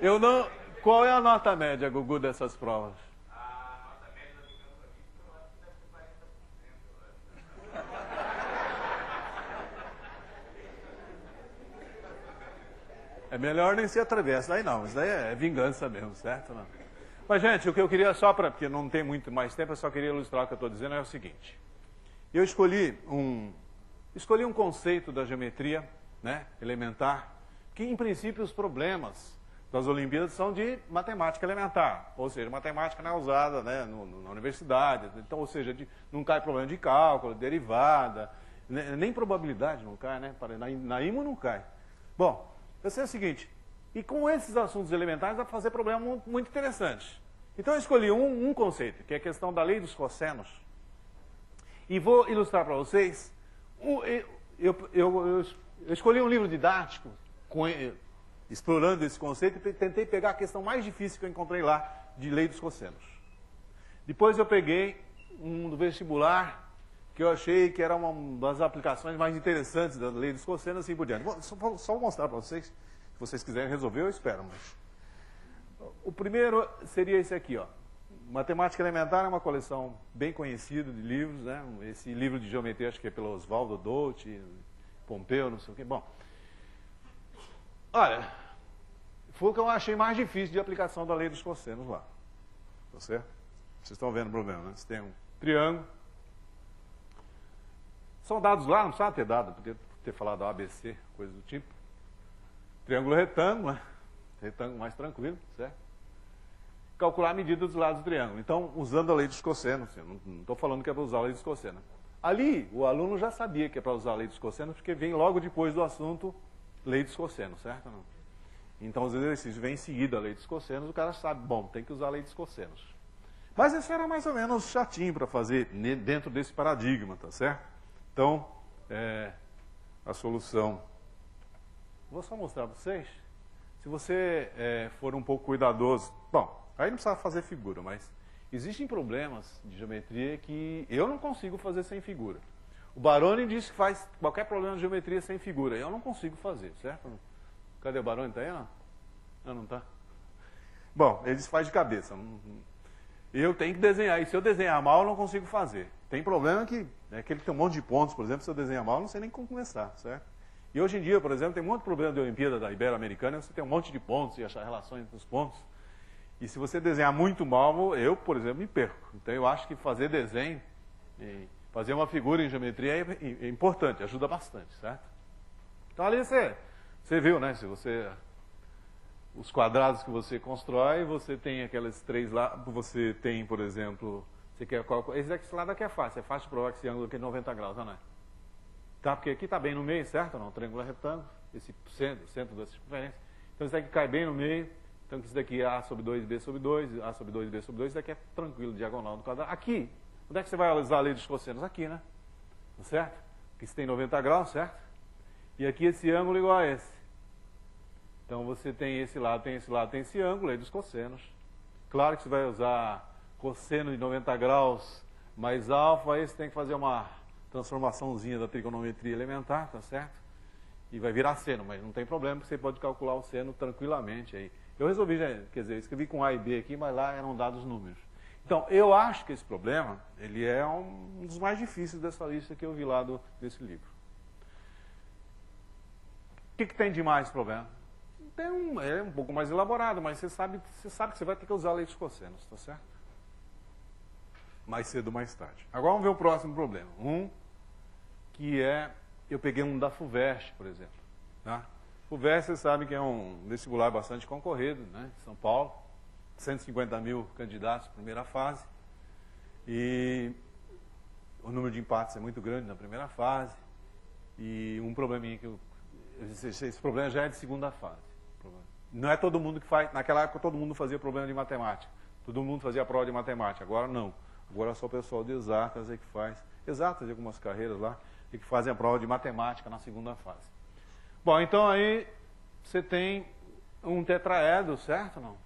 Eu não... Qual é a nota média, Gugu, dessas provas? A nota média da vingança olímpica eu acho que deve ser 40%. É melhor nem se atrever. Isso daí não, isso daí é vingança mesmo, certo? Não? Mas, gente, o que eu queria porque não tem muito mais tempo, eu só queria ilustrar o que eu estou dizendo, é o seguinte. Eu escolhi um conceito da geometria, né, elementar, que, em princípio, os problemas das Olimpíadas são de matemática elementar, ou seja, matemática não é usada, né, na universidade, então, ou seja, não cai problema de cálculo, derivada, nem probabilidade não cai, né, na IMO não cai. Bom, eu sei o seguinte... E com esses assuntos elementares, dá para fazer problemas muito interessantes. Então, eu escolhi um conceito, que é a questão da lei dos cossenos. E vou ilustrar para vocês. Eu escolhi um livro didático, explorando esse conceito, e tentei pegar a questão mais difícil que eu encontrei lá, de lei dos cossenos. Depois eu peguei um do vestibular, que eu achei que era uma das aplicações mais interessantes da lei dos cossenos, assim por diante. Só vou mostrar para vocês. Se vocês quiserem resolver, eu espero. Mas... O primeiro seria esse aqui, ó. Matemática Elementar é uma coleção bem conhecida de livros, né? Esse livro de geometria, acho que é pelo Oswaldo Dolce, Pompeu, não sei o quê. Bom, olha, foi o que eu achei mais difícil de aplicação da lei dos cossenos lá. Tá certo? Vocês estão vendo o problema, né? Você tem um triângulo. São dados lá, não precisava ter dado, podia ter falado ABC, coisa do tipo. Triângulo retângulo, né? Retângulo mais tranquilo, certo? Calcular a medida dos lados do triângulo. Então, usando a lei dos cossenos, eu não estou falando que é para usar a lei dos cossenos. Ali, o aluno já sabia que é para usar a lei dos cossenos, porque vem logo depois do assunto lei dos cossenos, certo? Não? Então, os exercícios vêm em seguida a lei dos cossenos, o cara sabe, bom, tem que usar a lei dos cossenos. Mas isso era mais ou menos chatinho para fazer dentro desse paradigma, tá certo? Então, a solução... Vou só mostrar para vocês. Se você for um pouco cuidadoso... Bom, aí não precisa fazer figura, mas existem problemas de geometria que eu não consigo fazer sem figura. O Baroni diz que faz qualquer problema de geometria sem figura. Eu não consigo fazer, certo? Cadê o Baroni? Está aí, não? Não está? Bom, ele diz que faz de cabeça. Eu tenho que desenhar. E se eu desenhar mal, eu não consigo fazer. Tem problema que... aquele que tem um monte de pontos, por exemplo, se eu desenhar mal, eu não sei nem como começar, certo? E hoje em dia, por exemplo, tem muito problema de Olimpíada da Ibero-Americana, você tem um monte de pontos e achar relações entre os pontos. E se você desenhar muito mal, eu, por exemplo, me perco. Então eu acho que fazer desenho, fazer uma figura em geometria é importante, ajuda bastante, certo? Então ali você viu, né? Se você... Os quadrados que você constrói, você tem aquelas três lá, você tem, por exemplo, você quer esse lado aqui é fácil de provar que esse ângulo aqui é 90 graus, não é? Tá, porque aqui está bem no meio, certo? Não, triângulo é retângulo, esse centro da circunferência. Então isso daqui cai bem no meio, então isso daqui é A sobre 2, B sobre 2, A sobre 2, B sobre 2, isso daqui é tranquilo, diagonal do quadrado. Aqui, onde é que você vai usar a lei dos cossenos? Aqui, né? Certo? Aqui você tem 90 graus, certo? E aqui esse ângulo é igual a esse. Então você tem esse lado, tem esse lado, tem esse ângulo aí dos cossenos. Claro que você vai usar cosseno de 90 graus mais alfa, aí você tem que fazer uma transformaçãozinha da trigonometria elementar, tá certo? E vai virar seno, mas não tem problema, porque você pode calcular o seno tranquilamente aí. Eu resolvi, quer dizer, escrevi com A e B aqui, mas lá eram dados números. Então, eu acho que esse problema, ele é um dos mais difíceis dessa lista que eu vi lá desse livro. O que tem de mais problema? É um pouco mais elaborado, mas você sabe que você vai ter que usar a lei dos cossenos, tá certo? Mais cedo ou mais tarde. Agora vamos ver o próximo problema. Que é, eu peguei um da FUVEST, por exemplo. Tá? FUVEST, você sabe que é um vestibular bastante concorrido, né? São Paulo, 150 mil candidatos, primeira fase. E o número de empates é muito grande na primeira fase. E um probleminha esse problema já é de segunda fase. Não é todo mundo que faz. Naquela época todo mundo fazia problema de matemática. Todo mundo fazia prova de matemática. Agora não. Agora é só o pessoal de exatas é que faz. Exatas de algumas carreiras lá, e que fazem a prova de matemática na segunda fase. Bom, então aí você tem um tetraedro, certo? Não?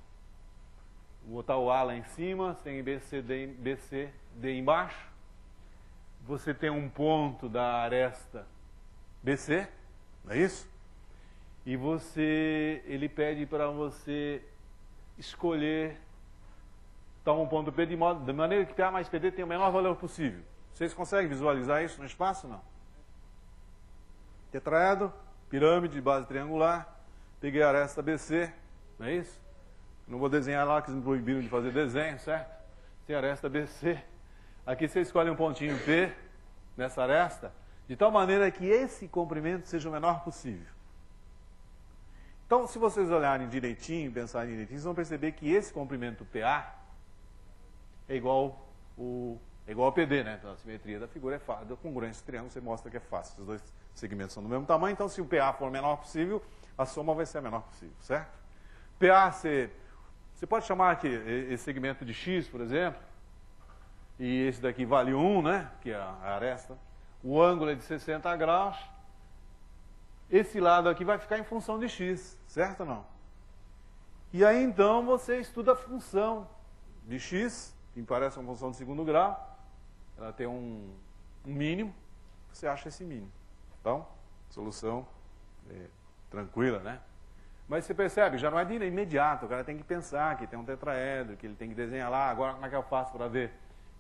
Vou botar o A lá em cima, você tem BC, D embaixo. Você tem um ponto da aresta BC, não é isso? E ele pede para você escolher um ponto P de maneira que PA mais PD tenha o menor valor possível. Vocês conseguem visualizar isso no espaço, não? Tetraedro, pirâmide de base triangular, peguei a aresta BC, não é isso? Não vou desenhar lá, que eles me proibiram de fazer desenho, certo? Tem aresta BC. Aqui você escolhe um pontinho P nessa aresta, de tal maneira que esse comprimento seja o menor possível. Então, se vocês olharem direitinho, pensarem direitinho, vocês vão perceber que esse comprimento PA é igual ao PD, né? Então, a simetria da figura é fácil. A congruência do triângulo você mostra que é fácil. Os dois segmentos são do mesmo tamanho, então se o PA for o menor possível, a soma vai ser a menor possível, certo? PA, você pode chamar aqui esse segmento de X, por exemplo, e esse daqui vale 1, né? Que é a aresta. O ângulo é de 60 graus. Esse lado aqui vai ficar em função de X, certo ou não? E aí, então, você estuda a função de X, que parece uma função de segundo grau. Ela tem um mínimo, você acha esse mínimo. Então, solução tranquila, né? Mas você percebe, já não é de imediato, o cara tem que pensar que tem um tetraedro, que ele tem que desenhar lá. Agora, como é que eu faço para ver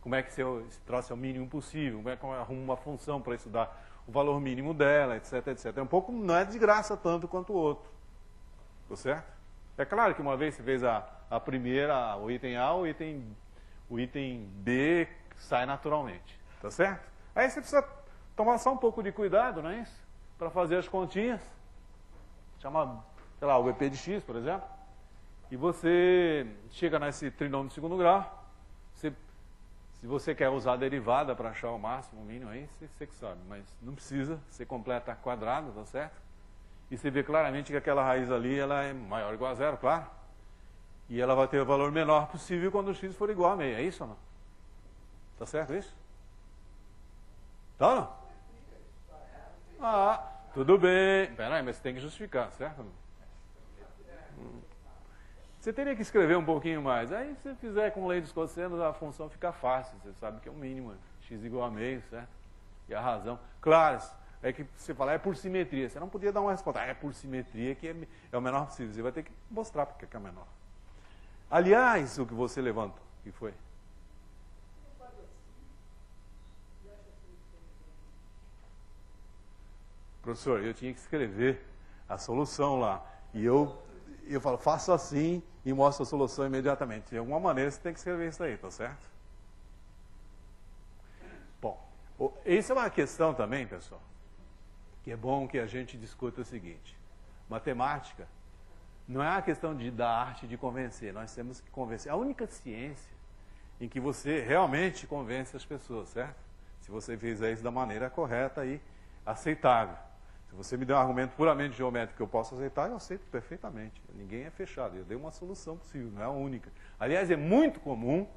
como é que esse troço é o mínimo possível, como é que eu arrumo uma função para estudar o valor mínimo dela, etc, etc. É um pouco, não é de graça tanto quanto o outro. Tá certo? É claro que uma vez você fez a primeira, o item A, o item B sai naturalmente. Tá certo? Aí você precisa tomar só um pouco de cuidado, não é isso? Para fazer as continhas. Chama, sei lá, o BP de X, por exemplo. E você chega nesse trinômio de segundo grau. Se você quer usar a derivada para achar o máximo, o mínimo, aí você que sabe. Mas não precisa, você completa quadrado, tá certo? E você vê claramente que aquela raiz ali ela é maior ou igual a zero, claro. E ela vai ter o valor menor possível quando o x for igual a meio. É isso ou não? Tá certo isso? Tá ou não? Ah, tudo bem. Peraí, mas você tem que justificar, certo? Você teria que escrever um pouquinho mais. Aí, se você fizer com lei dos cossenos, a função fica fácil. Você sabe que é o mínimo. X igual a meio, certo? E a razão. Claro, é que você fala, é por simetria. Você não podia dar uma resposta. É por simetria que é o menor possível. Você vai ter que mostrar porque é menor. Aliás, o que você levantou, que foi? Professor, eu tinha que escrever a solução lá. E eu falo, faço assim e mostro a solução imediatamente. De alguma maneira você tem que escrever isso aí, tá certo? Bom, essa é uma questão também, pessoal, que é bom que a gente discuta o seguinte. Matemática não é uma questão da arte de convencer. Nós temos que convencer. A única ciência em que você realmente convence as pessoas, certo? Se você fizer isso da maneira correta e aceitável. Se você me der um argumento puramente geométrico que eu posso aceitar, eu aceito perfeitamente. Ninguém é fechado. Eu dei uma solução possível, não é a única. Aliás, é muito comum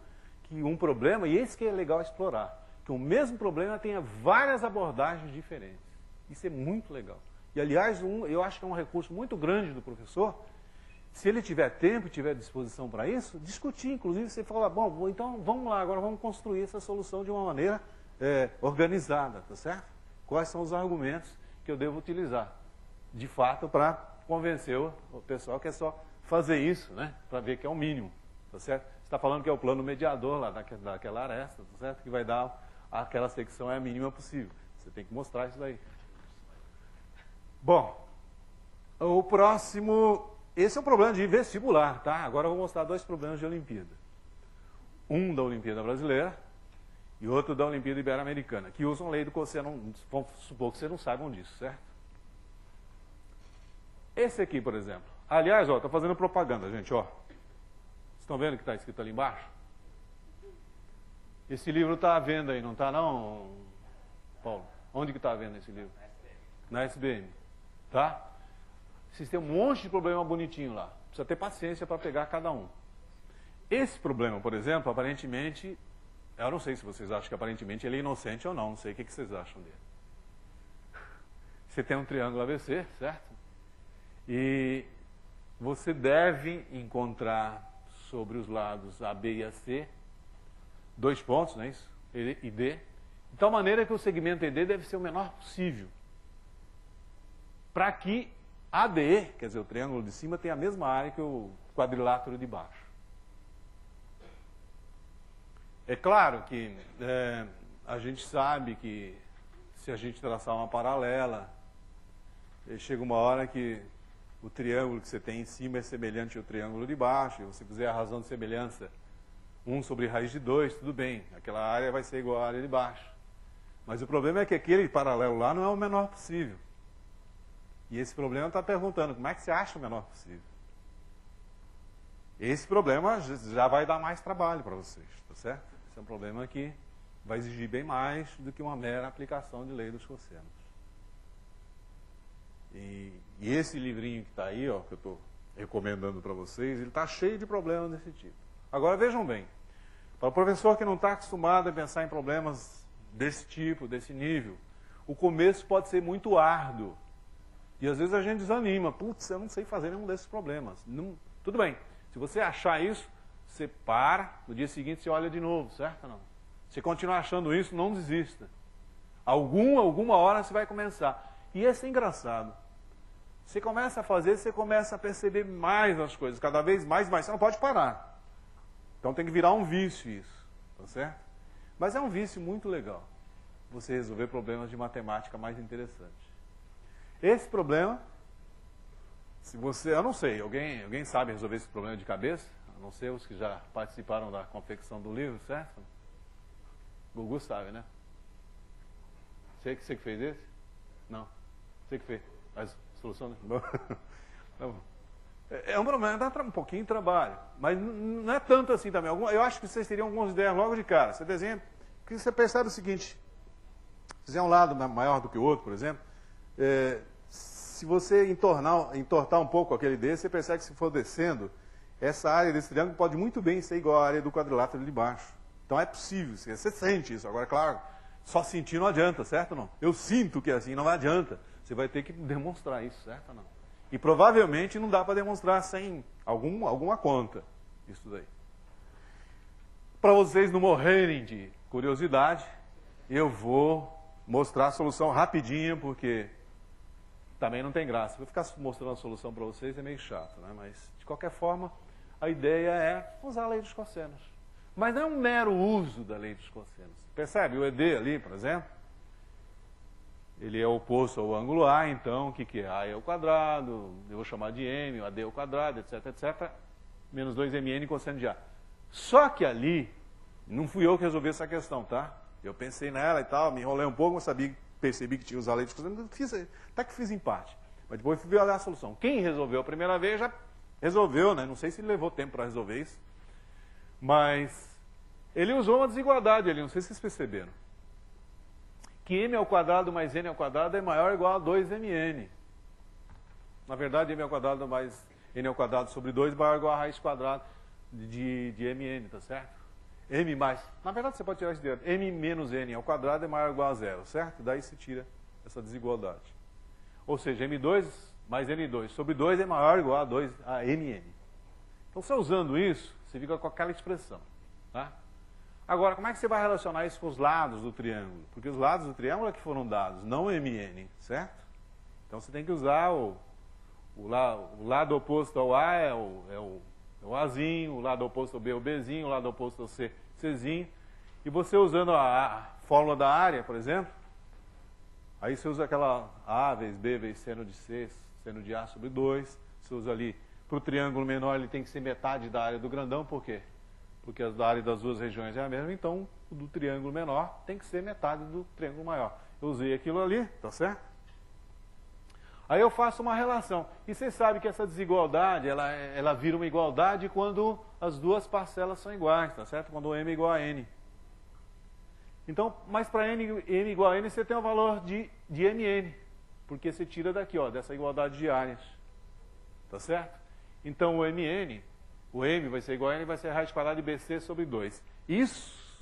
que um problema, e esse que é legal explorar, que o mesmo problema tenha várias abordagens diferentes. Isso é muito legal. E, aliás, eu acho que é um recurso muito grande do professor, se ele tiver tempo e tiver disposição para isso, discutir. Inclusive, você fala, bom, então vamos lá, agora vamos construir essa solução de uma maneira organizada, tá certo? Quais são os argumentos que eu devo utilizar, de fato, para convencer o pessoal que é só fazer isso, né? Para ver que é o mínimo, tá certo? Você está falando que é o plano mediador lá daquela aresta, tá certo? Que vai dar aquela secção é a mínima possível. Você tem que mostrar isso daí. Bom, o próximo, esse é um problema de vestibular, tá? Agora eu vou mostrar dois problemas de Olimpíada. Um da Olimpíada Brasileira e outro da Olimpíada Ibero-Americana, que usam lei do cosseno. Vamos supor que vocês não saibam disso, certo? Esse aqui, por exemplo. Aliás, ó, estou fazendo propaganda, gente, ó. Vocês estão vendo o que está escrito ali embaixo? Esse livro está à venda aí, não está não, Paulo? Onde que está à venda esse livro? Na SBM. Tá? Vocês têm um monte de problema bonitinho lá. Precisa ter paciência para pegar cada um. Esse problema, por exemplo, aparentemente... Eu não sei se vocês acham que aparentemente ele é inocente ou não. Não sei o que vocês acham dele. Você tem um triângulo ABC, certo? E você deve encontrar sobre os lados AB e AC 2 pontos, não é isso? E D. De tal maneira que o segmento ED deve ser o menor possível. Para que ADE, quer dizer, o triângulo de cima, tenha a mesma área que o quadrilátero de baixo. É claro que a gente sabe que se a gente traçar uma paralela, chega uma hora que o triângulo que você tem em cima é semelhante ao triângulo de baixo, e você fizer a razão de semelhança 1 sobre raiz de 2, tudo bem, aquela área vai ser igual à área de baixo. Mas o problema é que aquele paralelo lá não é o menor possível. E esse problema está perguntando, como é que você acha o menor possível? Esse problema já vai dar mais trabalho para vocês, tá certo? Esse é um problema que vai exigir bem mais do que uma mera aplicação de lei dos cossenos. E esse livrinho que está aí, ó, que eu estou recomendando para vocês, ele está cheio de problemas desse tipo. Agora vejam bem, para o professor que não está acostumado a pensar em problemas desse tipo, desse nível, o começo pode ser muito árduo. E às vezes a gente desanima, putz, eu não sei fazer nenhum desses problemas. Não, tudo bem, se você achar isso, você para, no dia seguinte você olha de novo, certo ou não? Se continuar achando isso, não desista. Alguma hora você vai começar. E esse é engraçado. Você começa a fazer, você começa a perceber mais as coisas, cada vez mais, você não pode parar. Então tem que virar um vício isso, tá certo? Mas é um vício muito legal, você resolver problemas de matemática mais interessantes. Esse problema, se você, eu não sei, alguém sabe resolver esse problema de cabeça? A não ser os que já participaram da confecção do livro, certo? Gugu sabe, né? Você que fez esse? Não. Você que fez. Mas solução, né? Tá bom. É um problema, dá um pouquinho de trabalho. Mas não é tanto assim também. Eu acho que vocês teriam algumas ideias logo de cara. Você desenha, porque você percebe o seguinte. Se fizer um lado maior do que o outro, por exemplo, se você entortar um pouco aquele D, você percebe que se for descendo, essa área desse triângulo pode muito bem ser igual à área do quadrilátero de baixo. Então é possível, você sente isso. Agora, claro, só sentir não adianta, certo ou não? Eu sinto que é assim, não adianta. Você vai ter que demonstrar isso, certo ou não? E provavelmente não dá para demonstrar sem alguma conta, isso daí. Para vocês não morrerem de curiosidade, eu vou mostrar a solução rapidinho, porque também não tem graça. Vou ficar mostrando a solução para vocês, é meio chato, né? Mas, de qualquer forma, a ideia é usar a lei dos cossenos. Mas não é um mero uso da lei dos cossenos. Percebe? O ED ali, por exemplo, ele é oposto ao ângulo A, então o que é? A é o quadrado, eu vou chamar de M, o AD é o quadrado, etc, etc, menos 2mn cosseno de A. Só que ali, não fui eu que resolvi essa questão, tá? Eu pensei nela e tal, me enrolei um pouco, mas percebi que tinha que usar a lei dos cossenos, até que fiz em parte. Mas depois fui olhar a solução. Quem resolveu a primeira vez já resolveu, né? Não sei se ele levou tempo para resolver isso. Mas ele usou uma desigualdade ali, não sei se vocês perceberam. Que m ao quadrado mais n ao quadrado é maior ou igual a 2mn. Na verdade, m ao quadrado mais n ao quadrado sobre 2 é maior ou igual a raiz quadrada de mn, tá certo? M mais, na verdade você pode tirar isso direto, m menos n ao quadrado é maior ou igual a 0, certo? Daí se tira essa desigualdade. Ou seja, m2 mais n2 sobre 2 é maior ou igual a 2 a mn. Então, você usando isso, você fica com aquela expressão, tá? Agora, como é que você vai relacionar isso com os lados do triângulo? Porque os lados do triângulo é que foram dados, não mn, certo? Então, você tem que usar o lado oposto ao A é o Azinho, o lado oposto ao B é o Bzinho, o lado oposto ao C, Czinho. E você usando a fórmula da área, por exemplo, aí você usa aquela A vezes B vezes seno de C, seno de A sobre 2. Você usa ali, para o triângulo menor, ele tem que ser metade da área do grandão, por quê? Porque a área das duas regiões é a mesma, então o do triângulo menor tem que ser metade do triângulo maior. Eu usei aquilo ali, tá certo? Aí eu faço uma relação. E vocês sabem que essa desigualdade, ela vira uma igualdade quando as duas parcelas são iguais, tá certo? Quando o m é igual a n. Então, mas para m igual a n, você tem o valor de mn. Porque você tira daqui, ó, dessa igualdade de áreas. Tá certo? Então, o m vai ser igual a n, vai ser a raiz quadrada de bc sobre 2. Isso,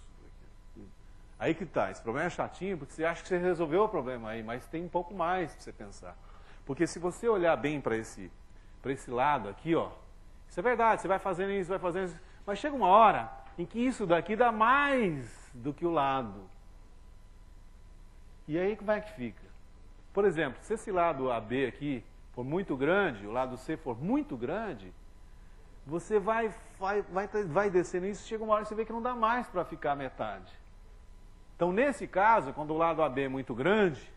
aí que tá. Esse problema é chatinho, porque você acha que você resolveu o problema aí, mas tem um pouco mais para você pensar. Porque se você olhar bem para esse lado aqui, ó, isso é verdade, você vai fazendo isso, mas chega uma hora em que isso daqui dá mais do que o lado. E aí como é que fica? Por exemplo, se esse lado AB aqui for muito grande, o lado C for muito grande, você vai descendo isso, chega uma hora que você vê que não dá mais para ficar a metade. Então, nesse caso, quando o lado AB é muito grande,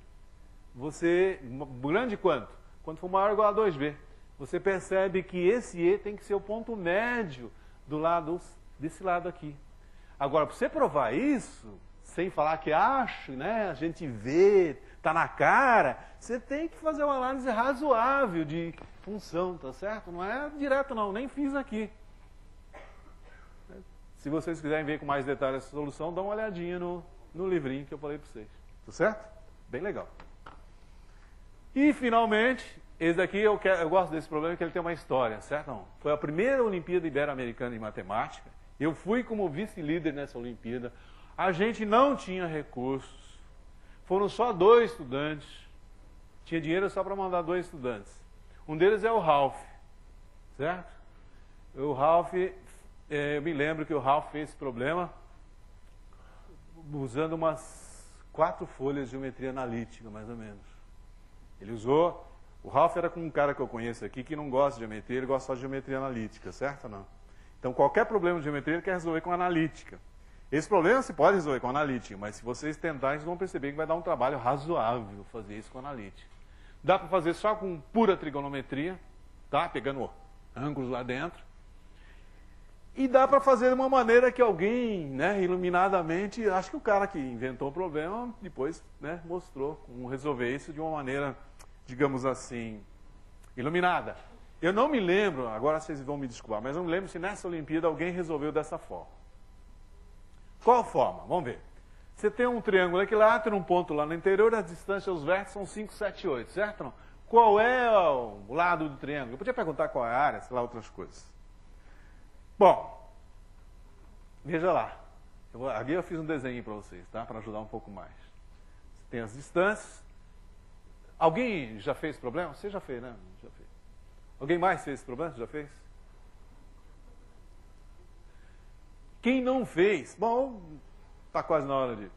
grande quanto? Quando for maior ou igual a 2b. Você percebe que esse E tem que ser o ponto médio desse lado aqui. Agora, para você provar isso, sem falar que acho, né, a gente vê, está na cara, você tem que fazer uma análise razoável de função, tá certo? Não é direto não, nem fiz aqui. Se vocês quiserem ver com mais detalhes essa solução, dá uma olhadinha no livrinho que eu falei para vocês. Tá certo? Bem legal. E, finalmente, esse daqui eu gosto desse problema, que ele tem uma história, certo? Não, foi a primeira Olimpíada Ibero-Americana de Matemática. Eu fui como vice-líder nessa Olimpíada. A gente não tinha recursos. Foram só 2 estudantes. Tinha dinheiro só para mandar 2 estudantes. Um deles é o Ralph, certo? O Ralph, eu me lembro que o Ralph fez esse problema usando umas 4 folhas de geometria analítica, mais ou menos. Ele usou... O Ralph era com um cara que eu conheço aqui que não gosta de geometria, ele gosta só de geometria analítica, certo ou não? Então, qualquer problema de geometria ele quer resolver com analítica. Esse problema se pode resolver com analítica, mas se vocês tentarem, vocês vão perceber que vai dar um trabalho razoável fazer isso com analítica. Dá para fazer só com pura trigonometria, tá? Pegando ângulos lá dentro. E dá para fazer de uma maneira que alguém, né, iluminadamente, acho que o cara que inventou o problema, depois, né, mostrou como resolver isso de uma maneira, digamos assim, iluminada. Eu não me lembro, agora vocês vão me desculpar, mas não me lembro se nessa Olimpíada alguém resolveu dessa forma. Qual forma? Vamos ver. Você tem um triângulo equilátero, um ponto lá no interior, as distâncias aos vértices são 5, 7, 8, certo? Não? qual é o lado do triângulo. Eu podia perguntar qual é a área, sei lá, outras coisas. Bom, veja lá. Aqui eu fiz um desenho para vocês, tá? Para ajudar um pouco mais. Você tem as distâncias. Alguém já fez problema? Você já fez, né? Já fez. Alguém mais fez esse problema? Você já fez? Quem não fez? Bom, está quase na hora de...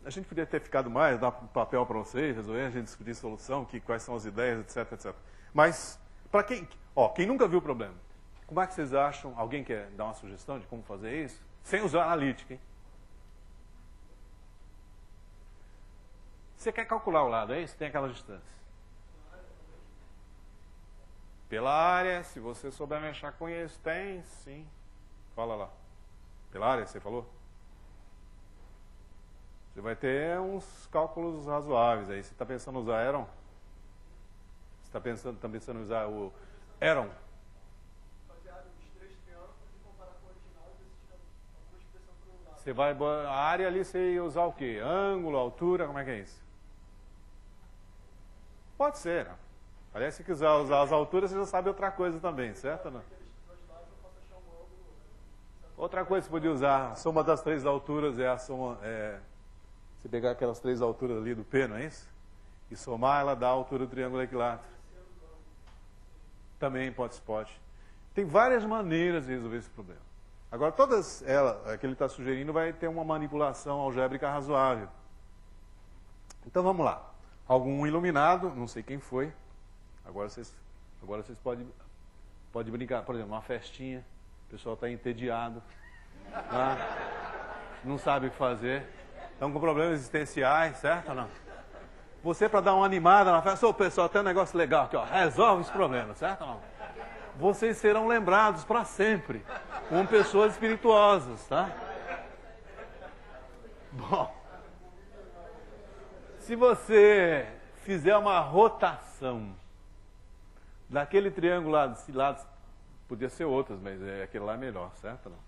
A gente podia ter ficado mais, dar papel para vocês, resolver, a gente discutir solução, quais são as ideias, etc, etc. Mas, para quem... quem nunca viu o problema, como é que vocês acham? Alguém quer dar uma sugestão de como fazer isso? Sem usar analítica, hein? Você quer calcular o lado, é isso? Tem aquela distância. Pela área, se você souber mexer com isso, tem, sim. Fala lá. Pela área, você falou? Você vai ter uns cálculos razoáveis aí. Você está pensando em usar Aeron? Você está pensando em usar o Aeron? Fazer a área dos 3 triângulos e comparar com o original e ver se tiver alguma expressão para o lado. Você vai, a área ali, você ia usar o quê? Ângulo, altura, como é que é isso? Pode ser, né? Parece que usar as alturas você já sabe outra coisa também, certo? Não? Outra coisa que você podia usar, a soma das 3 alturas é a soma... você pegar aquelas 3 alturas ali do P, não é isso? E somar, ela dá a altura do triângulo equilátero. Também pode. Tem várias maneiras de resolver esse problema. Agora, todas elas, que ele está sugerindo, vai ter uma manipulação algébrica razoável. Então, vamos lá. Algum iluminado, não sei quem foi. Agora vocês podem brincar. Por exemplo, uma festinha. O pessoal está entediado. Não sabe o que fazer. Estão com problemas existenciais, certo ou não? Você, para dar uma animada na festa, ô pessoal, tem um negócio legal aqui, ó, resolve esse problema, certo ou não? Vocês serão lembrados para sempre como pessoas espirituosas, tá? Bom, se você fizer uma rotação daquele triângulo lá, desse lado, podia ser outras, mas aquele lá é melhor, certo ou não?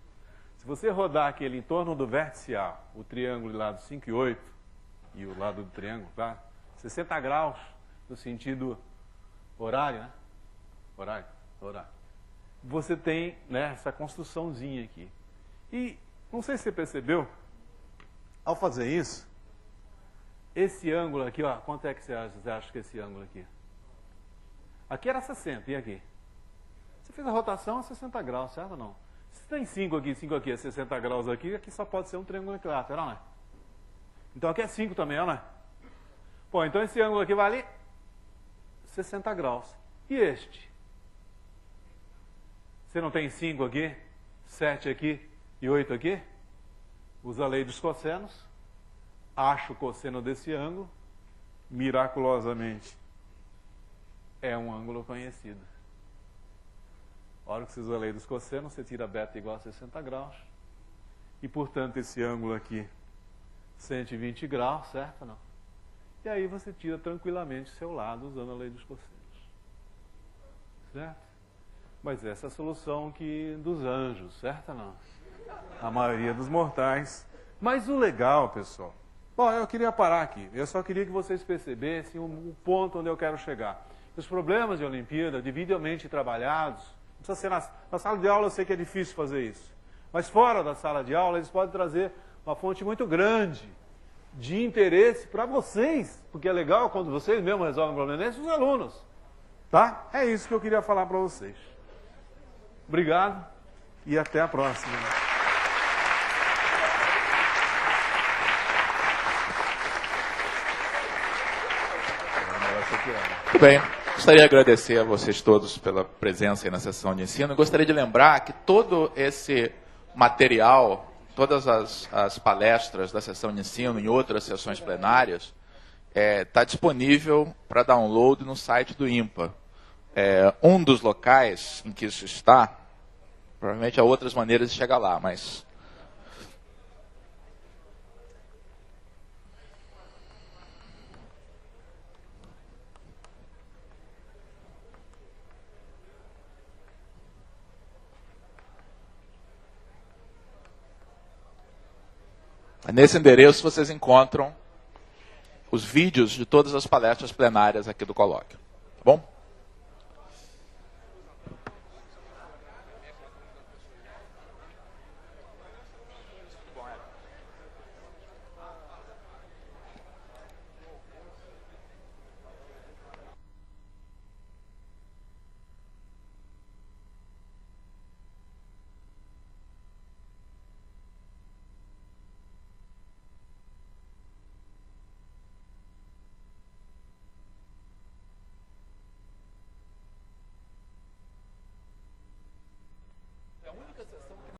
Se você rodar aquele em torno do vértice A, o triângulo de lado 5 e 8, e o lado do triângulo, tá? 60 graus no sentido horário, né? Horário. Você tem, né, essa construçãozinha aqui. E, não sei se você percebeu, ao fazer isso, esse ângulo aqui, ó, quanto é que você acha que é esse ângulo aqui? Aqui era 60, e aqui? Você fez a rotação a 60 graus, certo ou não? Se tem 5 aqui, é 60 graus aqui só pode ser um triângulo equilátero, não é? Então aqui é 5 também, não é? Pô, então esse ângulo aqui vale 60 graus. E este? Você não tem 5 aqui, 7 aqui e 8 aqui? Usa a lei dos cossenos, acha o cosseno desse ângulo, miraculosamente é um ângulo conhecido. A hora que você usa a lei dos cossenos, você tira beta igual a 60 graus. E, portanto, esse ângulo aqui, 120 graus, certo ou não? E aí você tira tranquilamente o seu lado usando a lei dos cossenos. Certo? Mas essa é a solução dos anjos, certo ou não? A maioria dos mortais. Mas o legal, pessoal... Bom, eu queria parar aqui. Eu só queria que vocês percebessem o ponto onde eu quero chegar. Os problemas de Olimpíada, devidamente trabalhados, não precisa ser na sala de aula, eu sei que é difícil fazer isso. Mas fora da sala de aula, eles podem trazer uma fonte muito grande de interesse para vocês. Porque é legal quando vocês mesmos resolvem o problema desses, os alunos. Tá? É isso que eu queria falar para vocês. Obrigado e até a próxima. Muito bem. Gostaria de agradecer a vocês todos pela presença aí na sessão de ensino. Gostaria de lembrar que todo esse material, todas as palestras da sessão de ensino e outras sessões plenárias, está disponível para download no site do INPA. Um dos locais em que isso está, provavelmente há outras maneiras de chegar lá, mas... Nesse endereço vocês encontram os vídeos de todas as palestras plenárias aqui do colóquio. Bom?